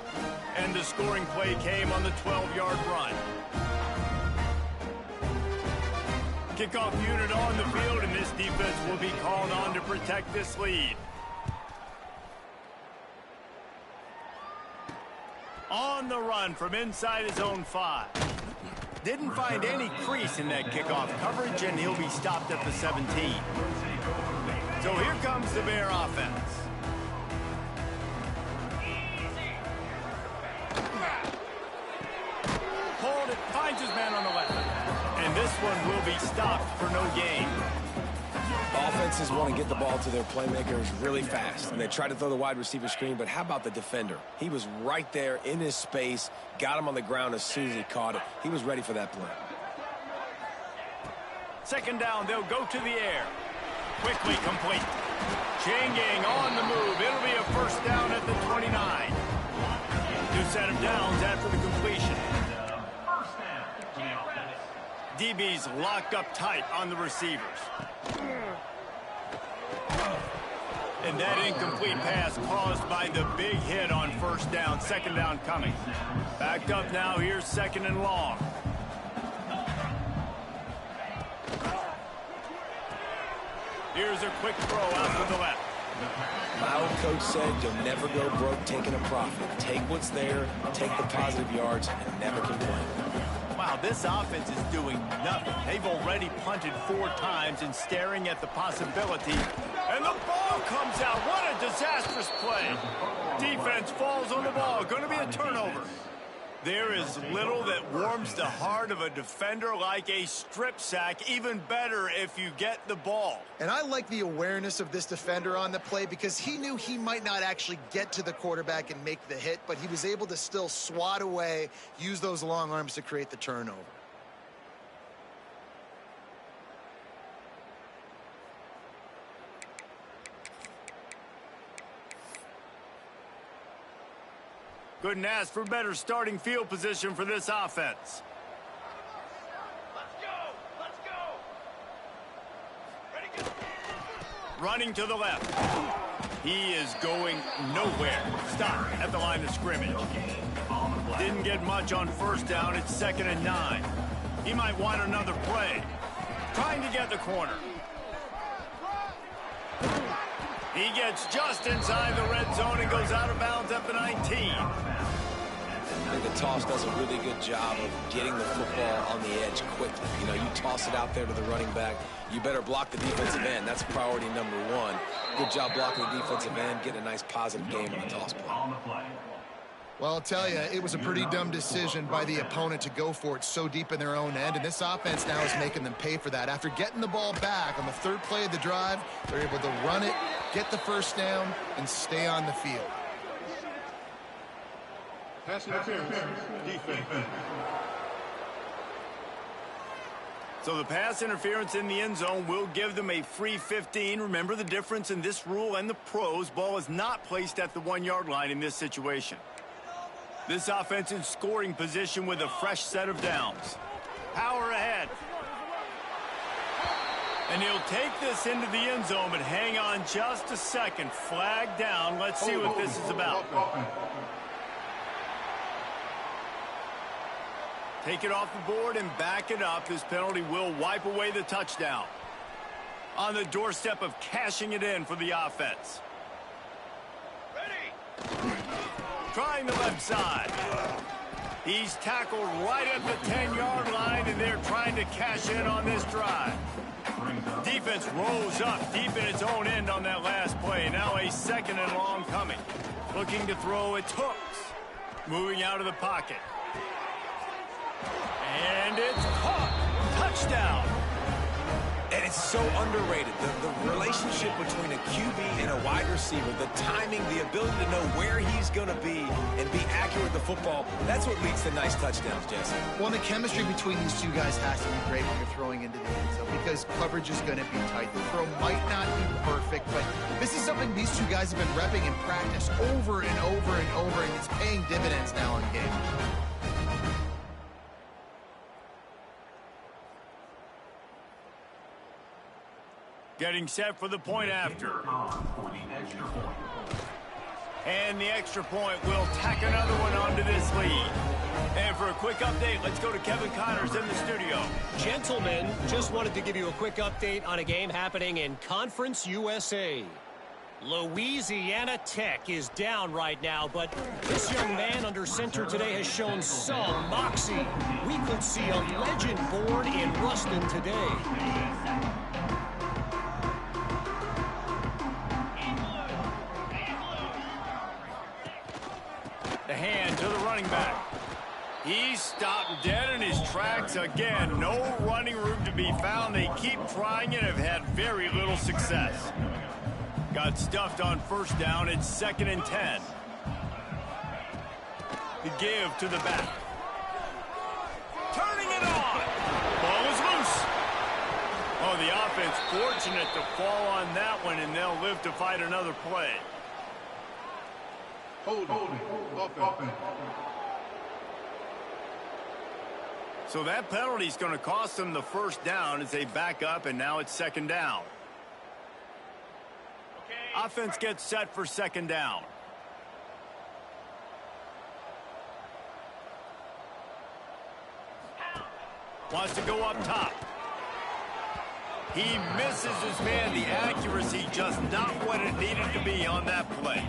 and the scoring play came on the 12-yard run. Kickoff unit on the field, and this defense will be called on to protect this lead. On the run from inside his own 5. Didn't find any crease in that kickoff coverage, and he'll be stopped at the 17. So here comes the Bear offense. Hold it, finds his man on the left. And this one will be stopped for no gain. Offenses want to get the ball to their playmakers really fast, and they try to throw the wide receiver screen, but how about the defender? He was right there in his space, got him on the ground as soon as he caught it. He was ready for that play. 2nd down, they'll go to the air. Quickly complete. Chain gang on the move. It'll be a first down at the 29. 2 set of downs after the completion. DB's locked up tight on the receivers. And that incomplete pass caused by the big hit on first down. 2nd down coming. Backed up now. Here's 2nd and long. Here's a quick throw out to the left. My old coach said you'll never go broke taking a profit. Take what's there, take the positive yards, and never complain. Wow, this offense is doing nothing. They've already punted 4 times and staring at the possibility. And the ball comes out. What a disastrous play. Defense falls on the ball. Going to be a turnover. There is little that warms the heart of a defender like a strip sack. Even better if you get the ball. And I like the awareness of this defender on the play because he knew he might not actually get to the quarterback and make the hit, but he was able to still swat away, use those long arms to create the turnover. Couldn't ask for better starting field position for this offense. Let's go! Let's go! Ready, go! Running to the left. He is going nowhere. Stop at the line of scrimmage. Didn't get much on first down. It's 2nd and 9. He might want another play. Trying to get the corner. He gets just inside the red zone and goes out of bounds at the 19. I think the toss does a really good job of getting the football on the edge quickly. You know, you toss it out there to the running back, you better block the defensive end. That's priority number one. Good job blocking the defensive end, getting a nice positive game on the toss play. Well, I'll tell you, it was a pretty dumb decision by the opponent to go for it so deep in their own end, and this offense now is making them pay for that. After getting the ball back on the 3rd play of the drive, they're able to run it, get the first down, and stay on the field. Pass interference, defense. So the pass interference in the end zone will give them a free 15. Remember the difference in this rule and the pros. Ball is not placed at the 1-yard line in this situation. This offense in scoring position with a fresh set of downs. Power ahead. And he'll take this into the end zone, but hang on just a second. Flag down. Let's see what this is about. Take it off the board and back it up. This penalty will wipe away the touchdown. On the doorstep of cashing it in for the offense. Ready! Trying the left side. He's tackled right at the 10-yard line, and they're trying to cash in on this drive. Defense rose up deep in its own end on that last play. Now a 2nd and long coming. Looking to throw, it's Hooks. Moving out of the pocket. And it's caught. Touchdown. And it's so underrated. The relationship between a QB and a wide receiver, the timing, the ability to know where he's going to be and be accurate with the football, that's what leads to nice touchdowns, Jesse. Well, the chemistry between these two guys has to be great when you're throwing into the end zone because coverage is going to be tight. The throw might not be perfect, but this is something these two guys have been repping in practice over and over and over, and it's paying dividends now in game. Getting set for the point after. And the extra point will tack another one onto this lead. And for a quick update, let's go to Kevin Connors in the studio. Gentlemen, just wanted to give you a quick update on a game happening in Conference USA. Louisiana Tech is down right now, but this young man under center today has shown some moxie. We could see a legend born in Ruston today. The hand to the running back. He's stopped dead in his tracks again. No running room to be found. They keep trying and have had very little success. Got stuffed on first down. It's 2nd and 10. The give to the back. Turning it on. Ball is loose. Oh, the offense fortunate to fall on that one, and they'll live to fight another play. Offense. So that penalty is going to cost them the first down as they back up, and now it's 2nd down. Okay. Offense gets set for 2nd down. Wants to go up top. He misses his man. The accuracy just not what it needed to be on that play.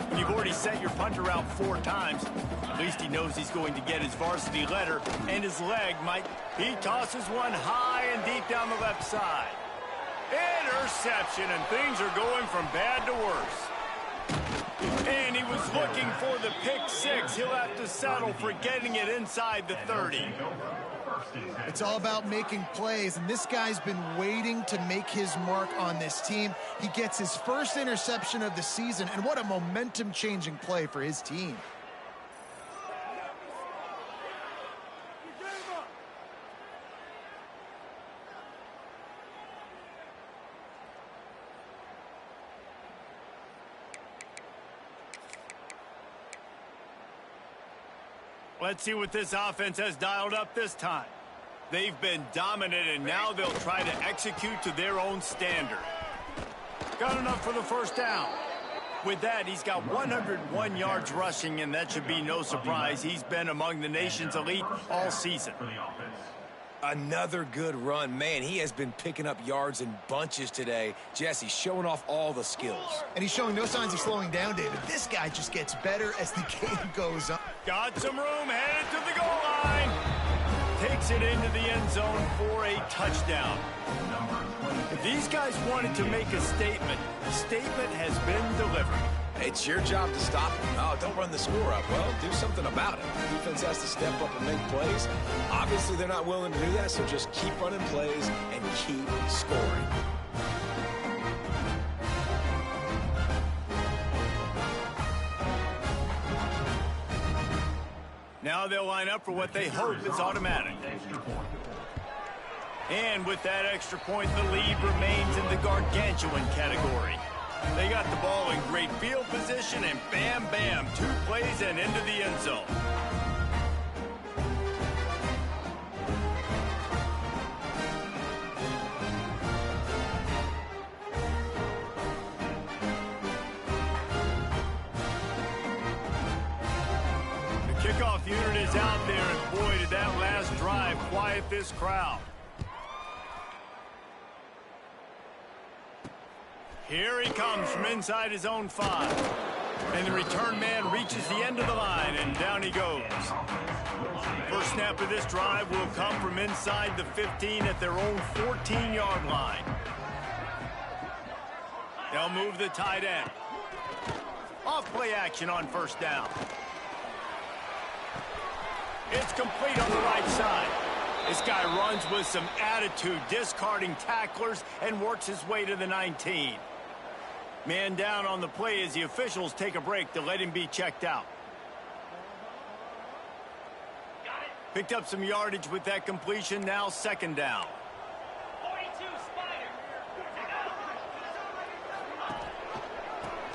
When you've already set your punter out 4 times, at least he knows he's going to get his varsity letter, and his leg might. He tosses one high and deep down the left side. Interception, and things are going from bad to worse. And he was looking for the pick six. He'll have to settle for getting it inside the 30. It's all about making plays, and this guy's been waiting to make his mark on this team. He gets his first interception of the season, and what a momentum-changing play for his team. Let's see what this offense has dialed up this time. They've been dominant, and now they'll try to execute to their own standard. Got enough for the first down. With that, he's got 101 yards rushing, and that should be no surprise. He's been among the nation's elite all season. Another good run. Man, he has been picking up yards in bunches today. Jesse showing off all the skills. And he's showing no signs of slowing down, David. This guy just gets better as the game goes on. Got some room, headed to the goal line. Takes it into the end zone for a touchdown. If these guys wanted to make a statement, the statement has been delivered. It's your job to stop him. Oh, don't run the score up. Well, do something about it. The defense has to step up and make plays. Obviously, they're not willing to do that, so just keep running plays and keep scoring. Now they'll line up for what they hope is automatic. And with that extra point, the lead remains in the gargantuan category. They got the ball in great field position, and bam, bam, 2 plays and into the end zone. The kickoff unit is out there, and boy, did that last drive quiet this crowd. Here he comes from inside his own 5. And the return man reaches the end of the line, and down he goes. First snap of this drive will come from inside the 15 at their own 14-yard line. They'll move the tight end. Off play action on first down. It's complete on the right side. This guy runs with some attitude, discarding tacklers, and works his way to the 19. Man down on the play as the officials take a break to let him be checked out. Picked up some yardage with that completion, now second down. 42 Spider.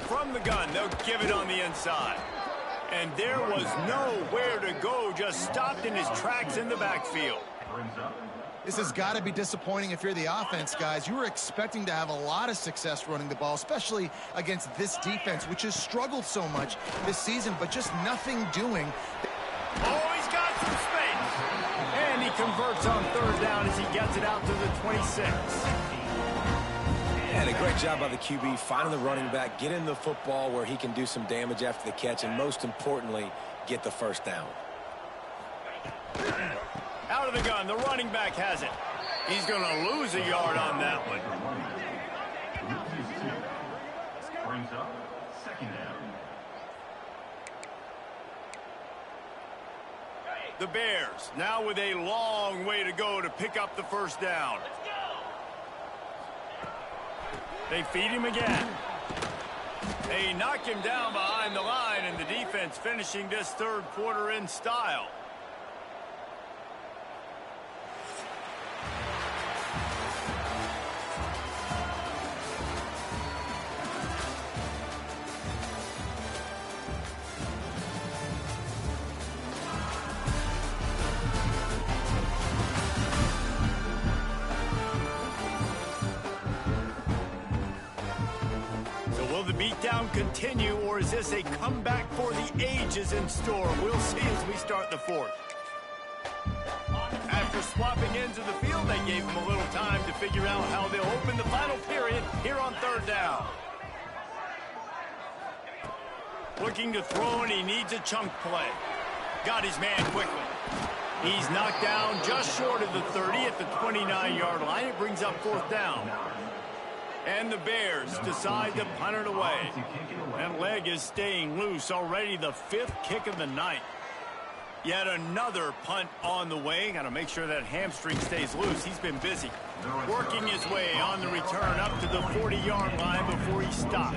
From the gun, they'll give it on the inside. And there was nowhere to go, just stopped in his tracks in the backfield. This has got to be disappointing if you're the offense, guys. You were expecting to have a lot of success running the ball, especially against this defense, which has struggled so much this season, but just nothing doing. Oh, he's got some space. And he converts on third down as he gets it out to the 26. And a great job by the QB, finding the running back, getting the football where he can do some damage after the catch, and most importantly, get the first down. Out of the gun, the running back has it. He's going to lose a yard on that one. Brings up second down. The Bears now with a long way to go to pick up the first down. They feed him again. They knock him down behind the line, and the defense finishing this third quarter in style. Will the beatdown continue, or is this a comeback for the ages in store? We'll see as we start the fourth. After swapping ends of the field, they gave him a little time to figure out how they'll open the final period here on third down. Looking to throw, and he needs a chunk play. Got his man quickly. He's knocked down just short of the 30 at the 29-yard line. It brings up fourth down. And the Bears decide to punt it away. That leg is staying loose. Already the 5th kick of the night. Yet another punt on the way. Got to make sure that hamstring stays loose. He's been busy. Working his way on the return up to the 40-yard line before he stopped.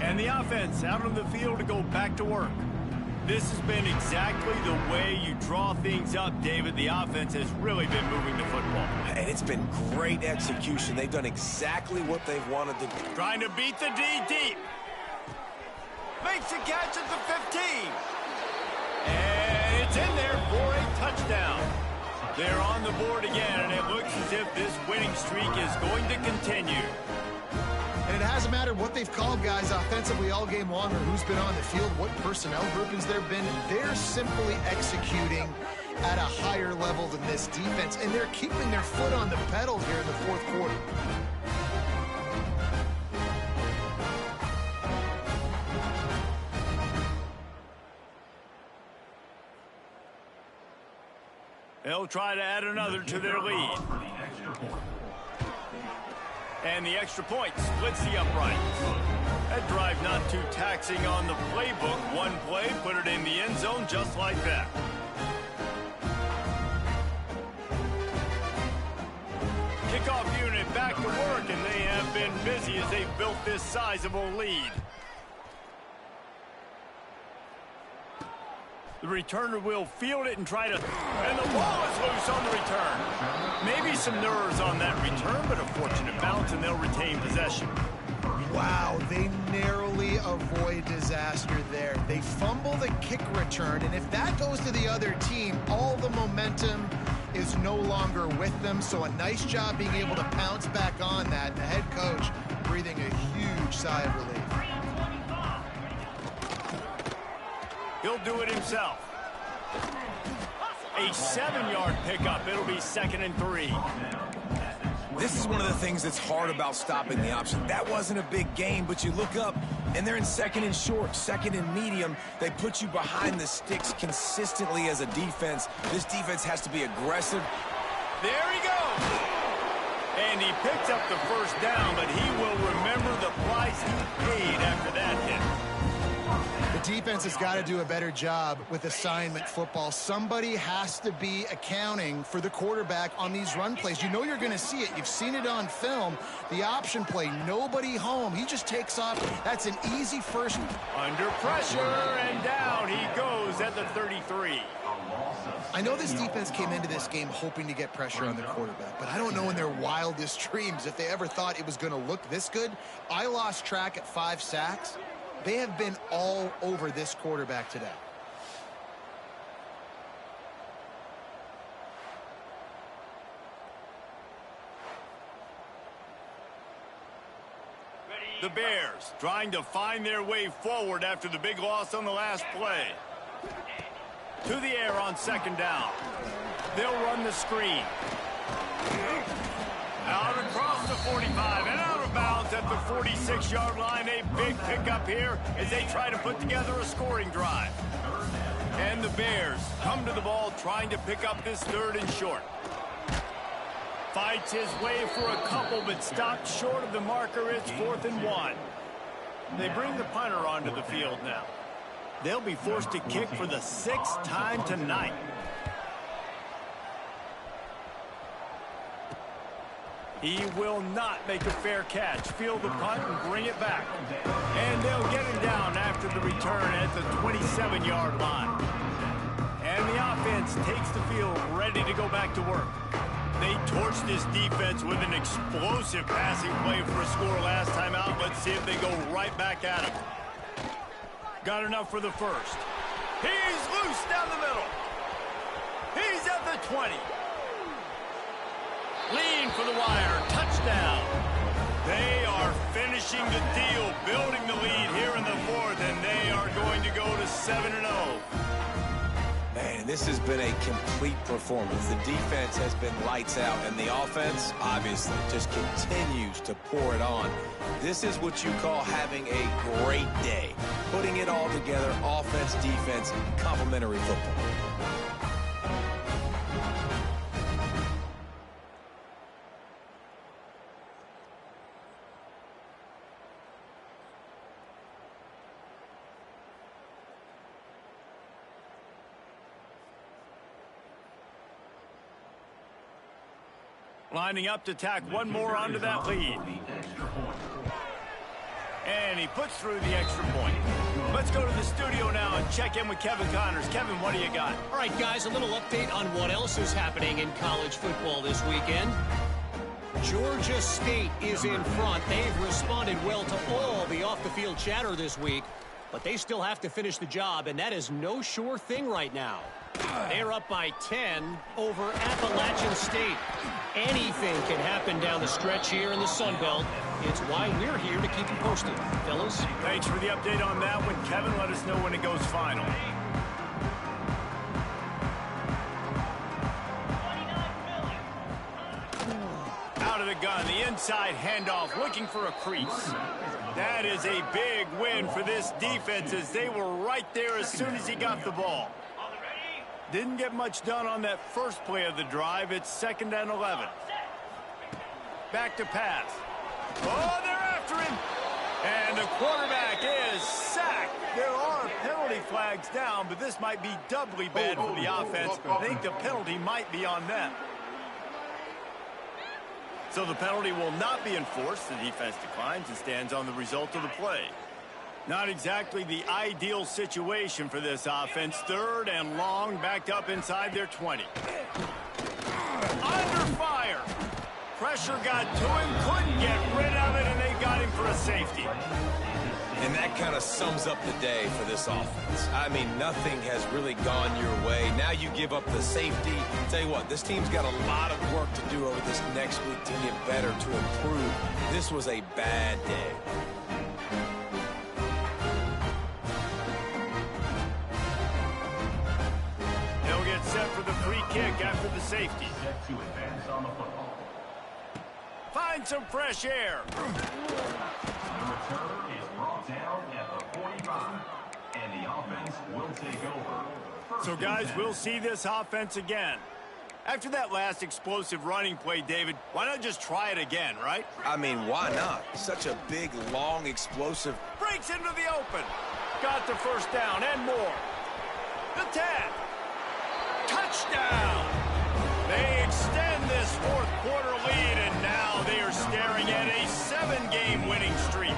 And the offense out on the field to go back to work. This has been exactly the way you draw things up, David. The offense has really been moving the football. And it's been great execution. They've done exactly what they've wanted to do. Trying to beat the D deep. Makes a catch at the 15. And it's in there for a touchdown. They're on the board again, and it looks as if this winning streak is going to continue. And it hasn't mattered what they've called, guys, offensively all game long, or who's been on the field, what personnel groupings there have been. They're simply executing at a higher level than this defense, and they're keeping their foot on the pedal here in the 4th quarter. They'll try to add another to their lead. And the extra point splits the upright. That drive not too taxing on the playbook. One play, put it in the end zone just like that. Kickoff unit back to work, and they have been busy as they've built this sizable lead. The returner will field it and try to... And the ball is loose on the return. Maybe some nerves on that return, but a fortunate bounce, and they'll retain possession. Wow, they narrowly avoid disaster there. They fumble the kick return, and if that goes to the other team, all the momentum is no longer with them. So a nice job being able to pounce back on that. The head coach breathing a huge sigh of relief. He'll do it himself. A 7-yard pickup. It'll be 2nd and 3. This is one of the things that's hard about stopping the option. That wasn't a big gain, but you look up, and they're in 2nd and short, 2nd and medium. They put you behind the sticks consistently as a defense. This defense has to be aggressive. There he goes. And he picks up the first down, but he will remember the price he paid after that hit. The defense has got to do a better job with assignment football. Somebody has to be accounting for the quarterback on these run plays. You know you're going to see it. You've seen it on film. The option play, nobody home. He just takes off. That's an easy first. Under pressure, and down he goes at the 33. I know this defense came into this game hoping to get pressure on the quarterback, but I don't know in their wildest dreams if they ever thought it was going to look this good. I lost track at 5 sacks. They have been all over this quarterback today. The Bears trying to find their way forward after the big loss on the last play. To the air on 2nd down. They'll run the screen. Out across the 45 and out of bounds at the 46-yard line. A big pickup here as they try to put together a scoring drive. And the Bears come to the ball trying to pick up this 3rd and short. Fights his way for a couple, but stopped short of the marker. It's 4th and 1. They bring the punter onto the field now. They'll be forced to kick for the 6th time tonight. He will not make a fair catch. Field the punt and bring it back. And they'll get him down after the return at the 27-yard line. And the offense takes the field ready to go back to work. They torched this defense with an explosive passing play for a score last time out. Let's see if they go right back at him. Got enough for the first. He's loose down the middle. He's at the 20. Lean for the wire. Touchdown. They are finishing the deal, building the lead here in the 4th, and they are going to go to 7-0. Man, this has been a complete performance. The defense has been lights out, and the offense, obviously, just continues to pour it on. This is what you call having a great day. Putting it all together, offense, defense, complementary football. Lining up to tack one more onto that lead. And he puts through the extra point. Let's go to the studio now and check in with Kevin Connors. Kevin, what do you got? All right, guys, a little update on what else is happening in college football this weekend. Georgia State is in front. They've responded well to all the off-the-field chatter this week, but they still have to finish the job, and that is no sure thing right now. They're up by 10 over Appalachian State. Anything can happen down the stretch here in the Sun Belt. It's why we're here to keep you posted, fellas. Thanks for the update on that one, Kevin. Let us know when it goes final. Out of the gun, the inside handoff, looking for a crease. That is a big win for this defense as they were right there as soon as he got the ball. Didn't get much done on that first play of the drive. It's 2nd and 11. Back to pass. Oh, they're after him. And the quarterback is sacked. There are penalty flags down, but this might be doubly bad for the offense. I think the penalty might be on them. So the penalty will not be enforced. The defense declines and stands on the result of the play. Not exactly the ideal situation for this offense. 3rd and long, backed up inside their 20. Under fire. Pressure got to him, couldn't get rid of it, and they got him for a safety. And that kind of sums up the day for this offense. I mean, nothing has really gone your way. Now you give up the safety. Tell you what, this team's got a lot of work to do over this next week to get better, to improve. This was a bad day. They'll get set for the free kick after the safety. Set to advance on the football. Find some fresh air. The return is brought down at the 45, and the offense will take over. So, guys, we'll see this offense again. After that last explosive running play, David, why not just try it again, right? I mean, why not? Such a big, long, explosive. Breaks into the open. Got the first down and more. The 10. Touchdown. They extend this 4th quarter lead, and now they are staring at a 7-game winning streak.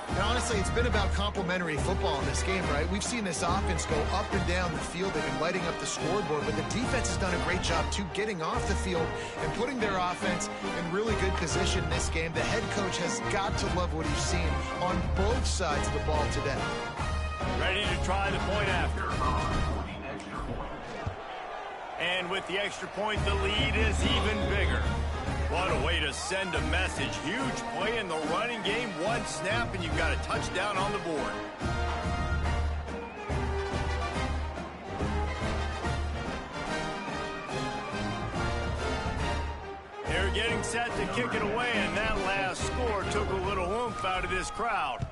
And honestly, it's been about complementary football in this game, right? We've seen this offense go up and down the field. They've been lighting up the scoreboard, but the defense has done a great job, too, getting off the field and putting their offense in really good position in this game. The head coach has got to love what he's seen on both sides of the ball today. Ready to try the point after. And with the extra point, the lead is even bigger. What a way to send a message. Huge play in the running game. One snap, and you've got a touchdown on the board. They're getting set to kick it away, and that last score took a little oomph out of this crowd.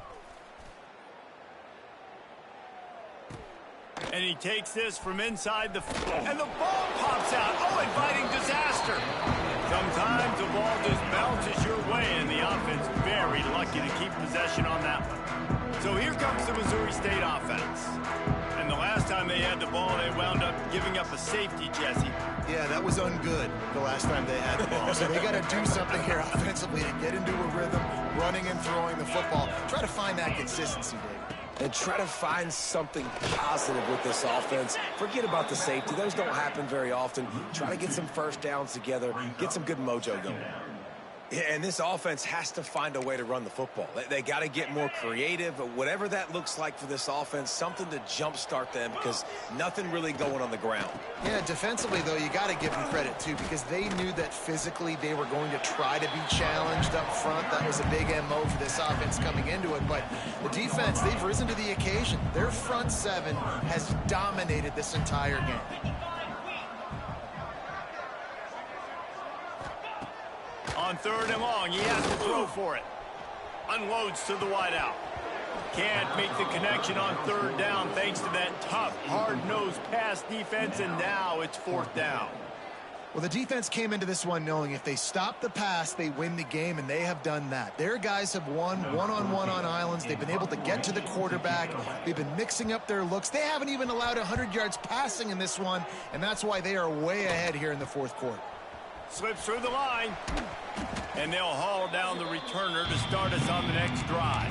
And he takes this from inside the... And the ball pops out. Oh, inviting disaster. Sometimes the ball just bounces your way, and the offense very lucky to keep possession on that one. So here comes the Missouri State offense. And the last time they had the ball, they wound up giving up a safety, Jesse. Yeah, that was ungood the last time they had the ball. So they got to do something here offensively to get into a rhythm, running and throwing the football. Try to find that consistency, David. And try to find something positive with this offense. Forget about the safety. Those don't happen very often. Try to get some first downs together, get some good mojo going. Yeah, and this offense has to find a way to run the football. They got to get more creative, whatever that looks like for this offense, something to jumpstart them because nothing really going on the ground. Yeah, defensively, though, you got to give them credit, too, because they knew that physically they were going to try to be challenged up front. That was a big MO for this offense coming into it. But the defense, they've risen to the occasion. Their front seven has dominated this entire game. On 3rd and long, he has to throw for it. Unloads to the wideout. Can't make the connection on 3rd down thanks to that tough, hard-nosed pass defense, and now it's 4th down. Well, the defense came into this one knowing if they stop the pass, they win the game, and they have done that. Their guys have won one-on-one on islands. They've been able to get to the quarterback. They've been mixing up their looks. They haven't even allowed 100 yards passing in this one, and that's why they are way ahead here in the 4th quarter. Slips through the line. And they'll haul down the returner to start us on the next drive.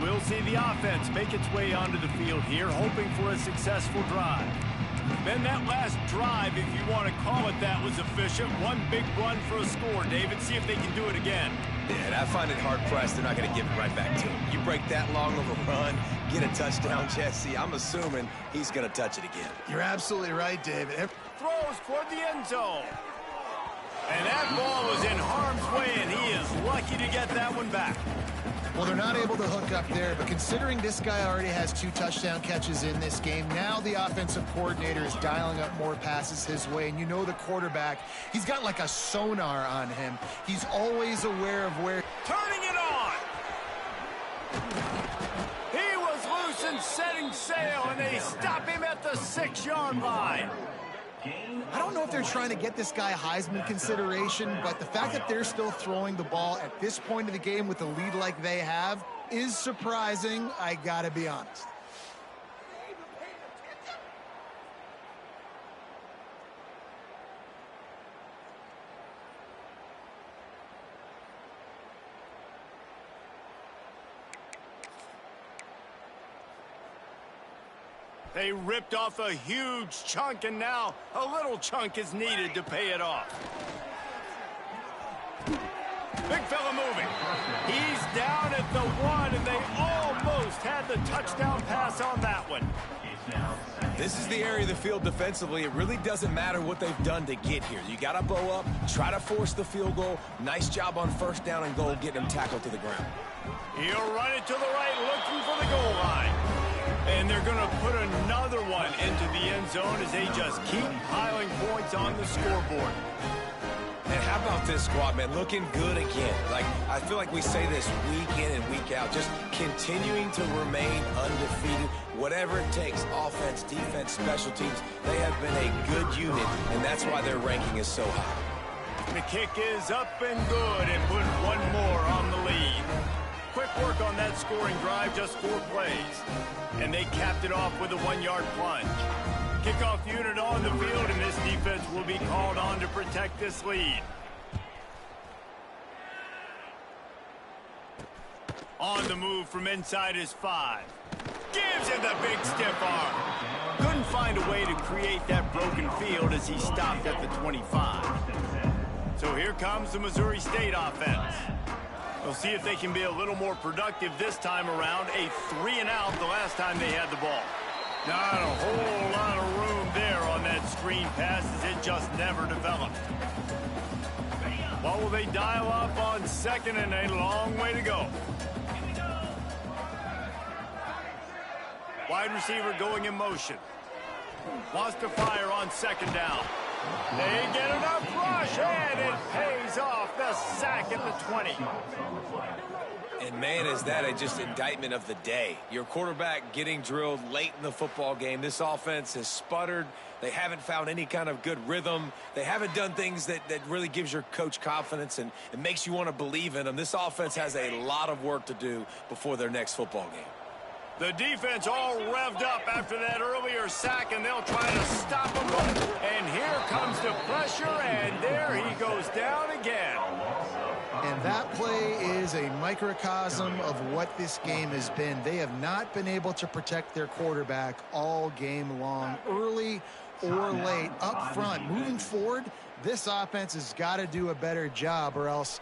We'll see the offense make its way onto the field here, hoping for a successful drive. Then that last drive, if you want to call it that, was efficient. One big run for a score, David. See if they can do it again. Yeah, and I find it hard-pressed they're not going to give it right back to him. You break that long of a run, get a touchdown, Jesse, I'm assuming he's going to touch it again. You're absolutely right, David. Throws toward the end zone. And that ball was in harm's way, and he is lucky to get that one back. Well, they're not able to hook up there, but considering this guy already has 2 touchdown catches in this game, now the offensive coordinator is dialing up more passes his way, and you know the quarterback, he's got like a sonar on him. He's always aware of where... Turning it on! He was loose and setting sail, and they stop him at the 6-yard line. I don't know if they're trying to get this guy Heisman consideration, but the fact that they're still throwing the ball at this point of the game with a lead like they have is surprising, I gotta be honest. They ripped off a huge chunk, and now a little chunk is needed to pay it off. Big fella moving. He's down at the 1, and they almost had the touchdown pass on that one. This is the area of the field defensively. It really doesn't matter what they've done to get here. You got to bow up, try to force the field goal. Nice job on first down and goal, getting them tackled to the ground. He'll run it to the right, looking for the goal line. And they're going to put another one into the end zone as they just keep piling points on the scoreboard. And how about this squad, man? Looking good again. Like, I feel like we say this week in and week out, just continuing to remain undefeated. Whatever it takes, offense, defense, special teams, they have been a good unit, and that's why their ranking is so high. The kick is up and good, and put one more on the lead. Quick work on that scoring drive, just 4 plays. And they capped it off with a 1-yard plunge. Kickoff unit on the field, and this defense will be called on to protect this lead. On the move from inside his 5. Gives him the big stiff arm. Couldn't find a way to create that broken field as he stopped at the 25. So here comes the Missouri State offense. We'll see if they can be a little more productive this time around. A 3-and-out the last time they had the ball. Not a whole lot of room there on that screen pass as it just never developed. What will they dial up on second, and a long way to go? Wide receiver going in motion. Wants to fire on second down. They get enough rush, and it pays off. The sack at the 20. And, man, is that just indictment of the day. Your quarterback getting drilled late in the football game. This offense has sputtered. They haven't found any kind of good rhythm. They haven't done things that really gives your coach confidence and it makes you want to believe in them. This offense has a lot of work to do before their next football game. The defense all revved up after that earlier sack, and they'll try to stop him. And here comes the pressure, and there he goes down again. And that play is a microcosm of what this game has been. They have not been able to protect their quarterback all game long, early or late, up front. Moving forward, this offense has got to do a better job, or else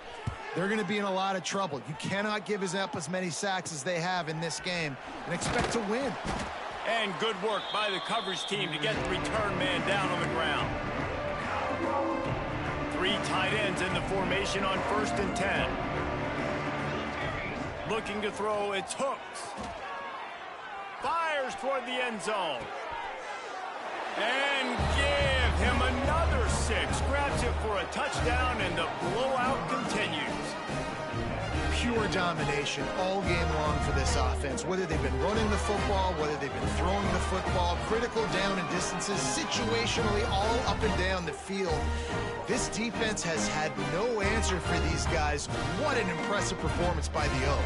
they're going to be in a lot of trouble. You cannot give up as many sacks as they have in this game and expect to win. And good work by the coverage team to get the return man down on the ground. 3 tight ends in the formation on 1st and 10. Looking to throw, it's Hooks. Fires toward the end zone. And give him another 6. Grabs it for a touchdown, and the blowout continues. Pure domination all game long for this offense. Whether they've been running the football, whether they've been throwing the football, critical down and distances, situationally all up and down the field. This defense has had no answer for these guys. What an impressive performance by the O.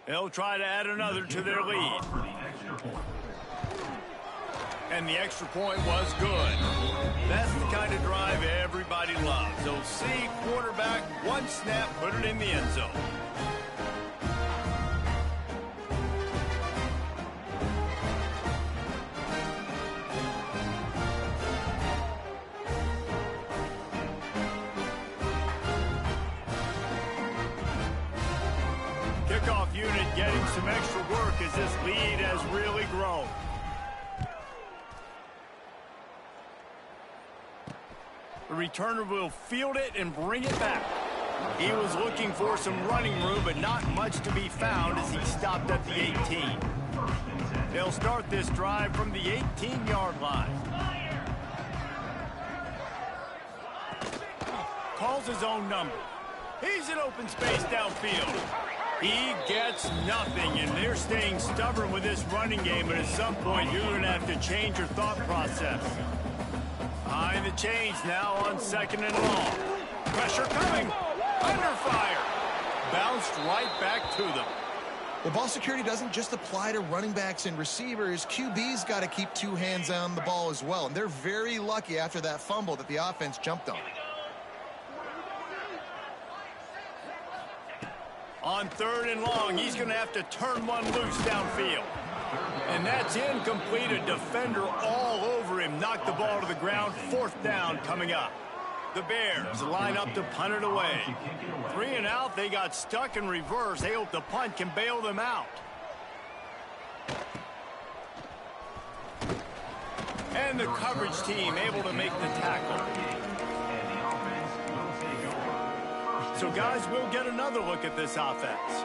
They'll try to add another to their lead. And the extra point was good. That's the kind of drive everybody loves. So see quarterback, one snap, put it in the end zone. Kickoff unit getting some extra work as this lead has really grown. The returner will field it and bring it back. He was looking for some running room, but not much to be found as he stopped at the 18. They'll start this drive from the 18-yard line. Calls his own number. He's in open space downfield. He gets nothing, and they're staying stubborn with this running game, but at some point you're going to have to change your thought process. Behind the chains now on 2nd and long. Pressure coming. Under fire. Bounced right back to them. Well, ball security doesn't just apply to running backs and receivers. QB's got to keep two hands on the ball as well. And they're very lucky after that fumble that the offense jumped on. On 3rd and long, he's going to have to turn one loose downfield. And that's incomplete. A defender all over him. Knocked the ball to the ground. 4th down coming up. The Bears line up to punt it away. 3 and out. They got stuck in reverse. They hope the punt can bail them out. And the coverage team able to make the tackle. So guys, we'll get another look at this offense.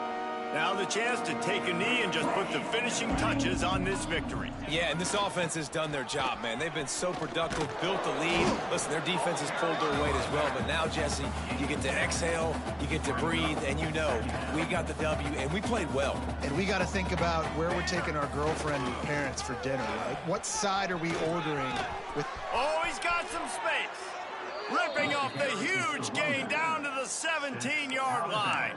Now the chance to take a knee and just put the finishing touches on this victory. Yeah, and this offense has done their job, man. They've been so productive, built the lead. Listen, their defense has pulled their weight as well. But now, Jesse, you get to exhale, you get to breathe, and you know we got the W, and we played well. And we got to think about where we're taking our girlfriend and parents for dinner, right? What side are we ordering with? Oh, he's got some space. Ripping off the huge gain down to the 17-yard line.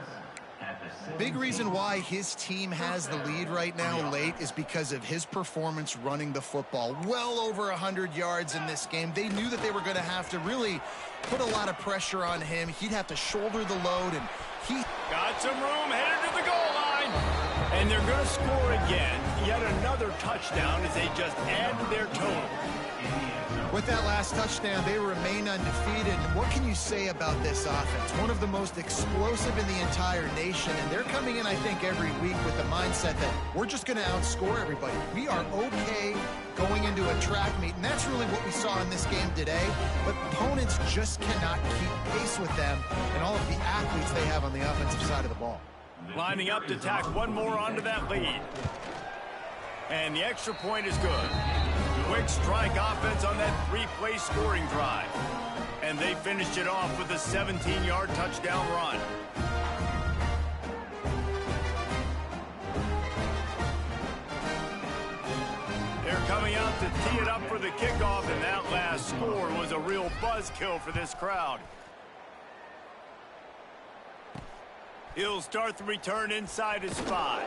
Big reason why his team has the lead right now late is because of his performance running the football. Well over 100 yards in this game. They knew that they were going to have to really put a lot of pressure on him. He'd have to shoulder the load, and he got some room headed to the goal line. And they're going to score again. Yet another touchdown as they just add to their total. With that last touchdown, they remain undefeated. And what can you say about this offense? One of the most explosive in the entire nation. And they're coming in, I think, every week with the mindset that we're just going to outscore everybody. We are okay going into a track meet. And that's really what we saw in this game today. But opponents just cannot keep pace with them and all of the athletes they have on the offensive side of the ball. Lining up to tack one more onto that lead. And the extra point is good. Quick strike offense on that 3-play scoring drive. And they finished it off with a 17-yard touchdown run. They're coming out to tee it up for the kickoff, and that last score was a real buzzkill for this crowd. He'll start the return inside his 5.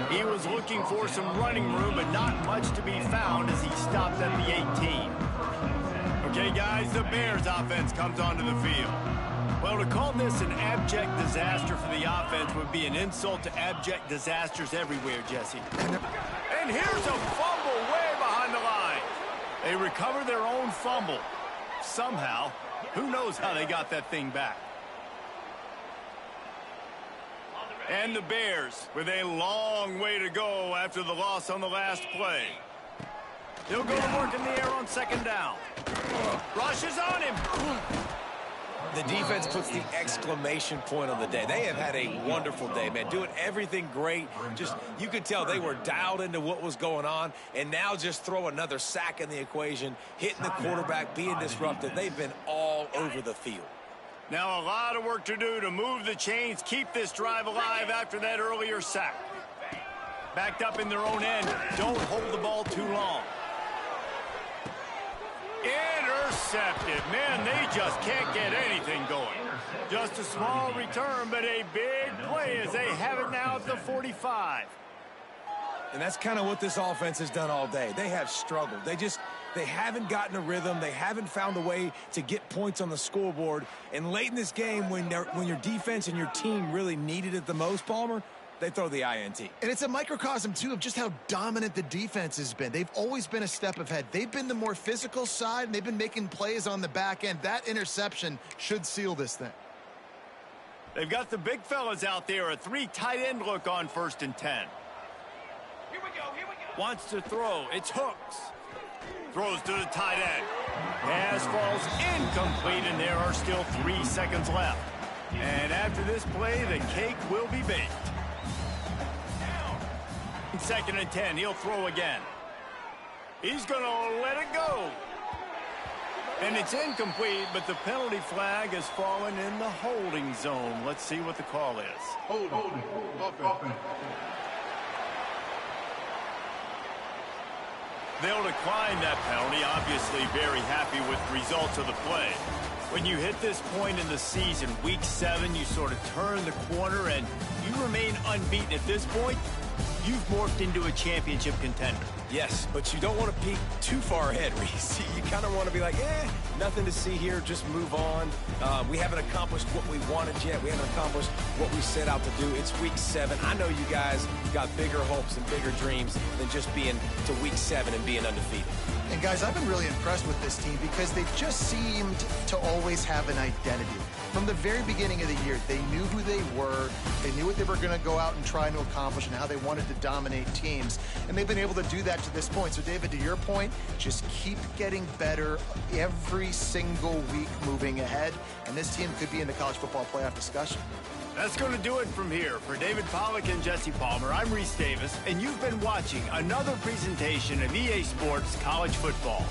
He was looking for some running room, but not much to be found as he stopped at the 18. Okay, guys, the Bears offense comes onto the field. Well, to call this an abject disaster for the offense would be an insult to abject disasters everywhere, Jesse. And here's a fumble way behind the line. They recover their own fumble. Somehow, who knows how they got that thing back. And the Bears with a long way to go after the loss on the last play. He'll go to work in the air on 2nd down. Rushes on him. The defense puts the exclamation point on the day. They have had a wonderful day, man. Doing everything great. Just, you could tell they were dialed into what was going on. And now just throw another sack in the equation, hitting the quarterback, being disruptive. They've been all over the field. Now a lot of work to do to move the chains, keep this drive alive after that earlier sack. Backed up in their own end. Don't hold the ball too long. intercepted. Man, they just can't get anything going. Just a small return, but a big play as they have it now at the 45. And that's kind of what this offense has done all day. They have struggled. They haven't gotten a rhythm. They haven't found a way to get points on the scoreboard. And late in this game, when your defense and your team really needed it the most, Palmer, they throw the INT. And it's a microcosm, too, of just how dominant the defense has been. They've always been a step ahead. They've been the more physical side, and they've been making plays on the back end. That interception should seal this thing. They've got the big fellas out there. A 3 tight end look on 1st and 10. Here we go. Wants to throw. It's Hooks. Throws to the tight end. Pass falls incomplete, and there are still 3 seconds left. And after this play, the cake will be baked. 2nd and 10. He'll throw again. He's going to let it go. And it's incomplete, but the penalty flag has fallen in the holding zone. Let's see what the call is. Holding. Offense. They'll decline that penalty, obviously very happy with the results of the play. When you hit this point in the season, week 7, you sort of turn the corner and you remain unbeaten. At this point, you've morphed into a championship contender. Yes, but you don't want to peek too far ahead, Reese. You kind of want to be like, nothing to see here, just move on. We haven't accomplished what we wanted yet. We haven't accomplished what we set out to do. It's week 7. I know you guys got bigger hopes and bigger dreams than just being to week 7 and being undefeated. And, guys, I've been really impressed with this team because they've just seemed to always have an identity. From the very beginning of the year, they knew who they were. They knew what they were going to go out and try to accomplish and how they wanted to dominate teams. And they've been able to do that to this point. So, David, to your point, just keep getting better every single week moving ahead. And this team could be in the college football playoff discussion. That's going to do it from here. For David Pollack and Jesse Palmer, I'm Reese Davis, and you've been watching another presentation of EA Sports College Football.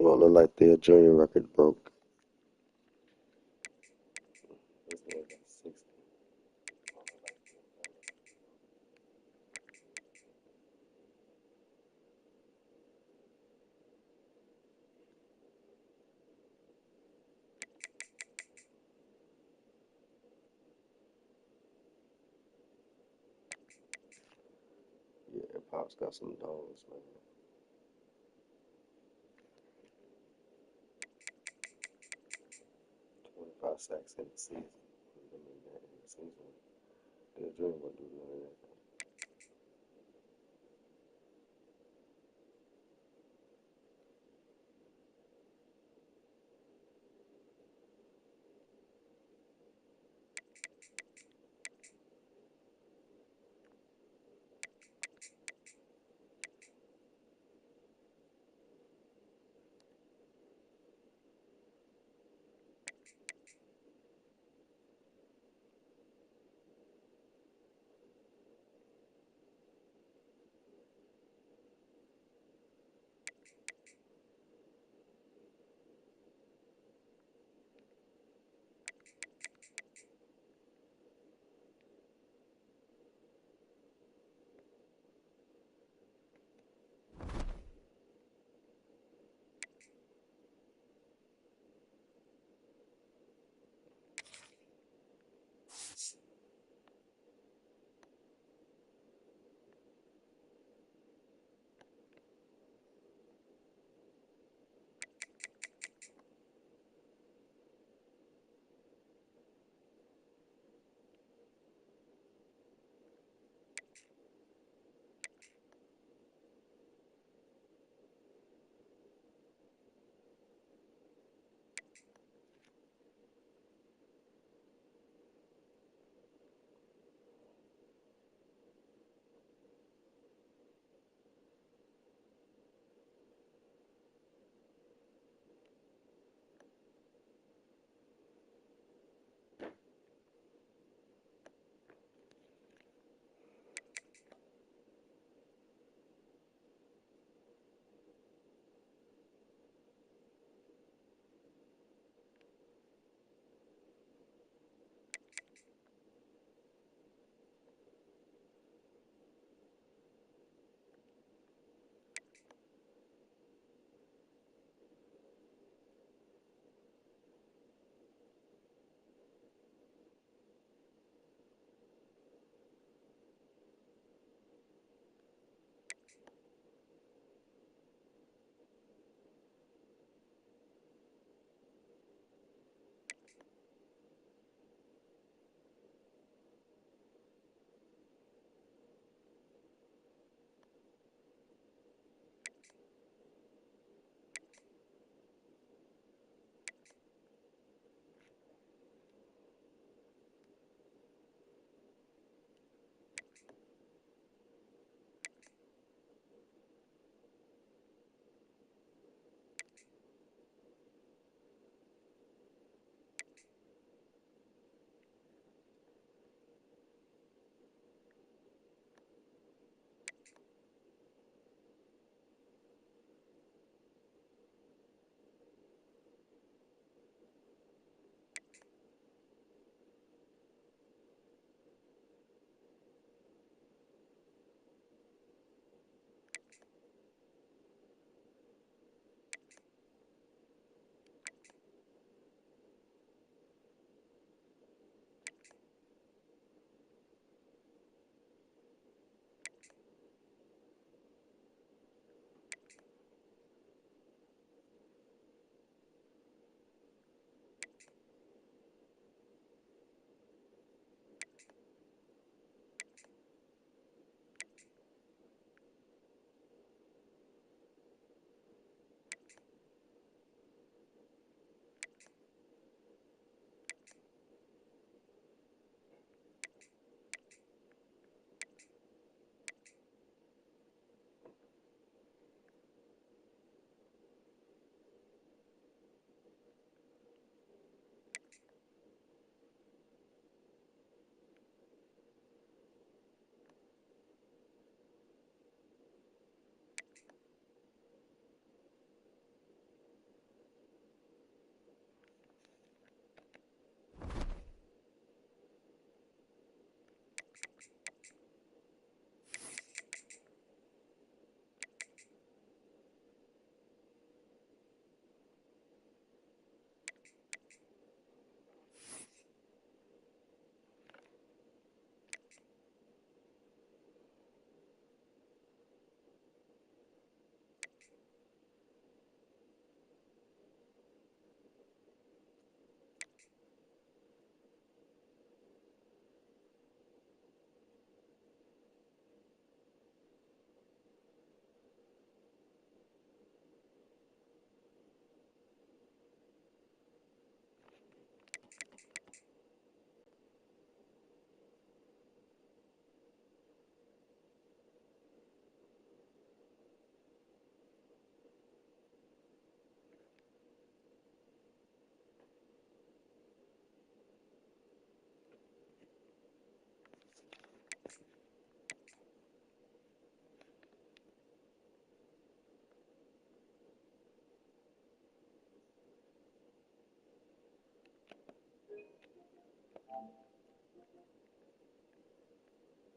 Well, it looked like their junior record broke. Pops got some dogs, man. "25 sacks in the season." I mean, that in the season. They'll dream about doing that.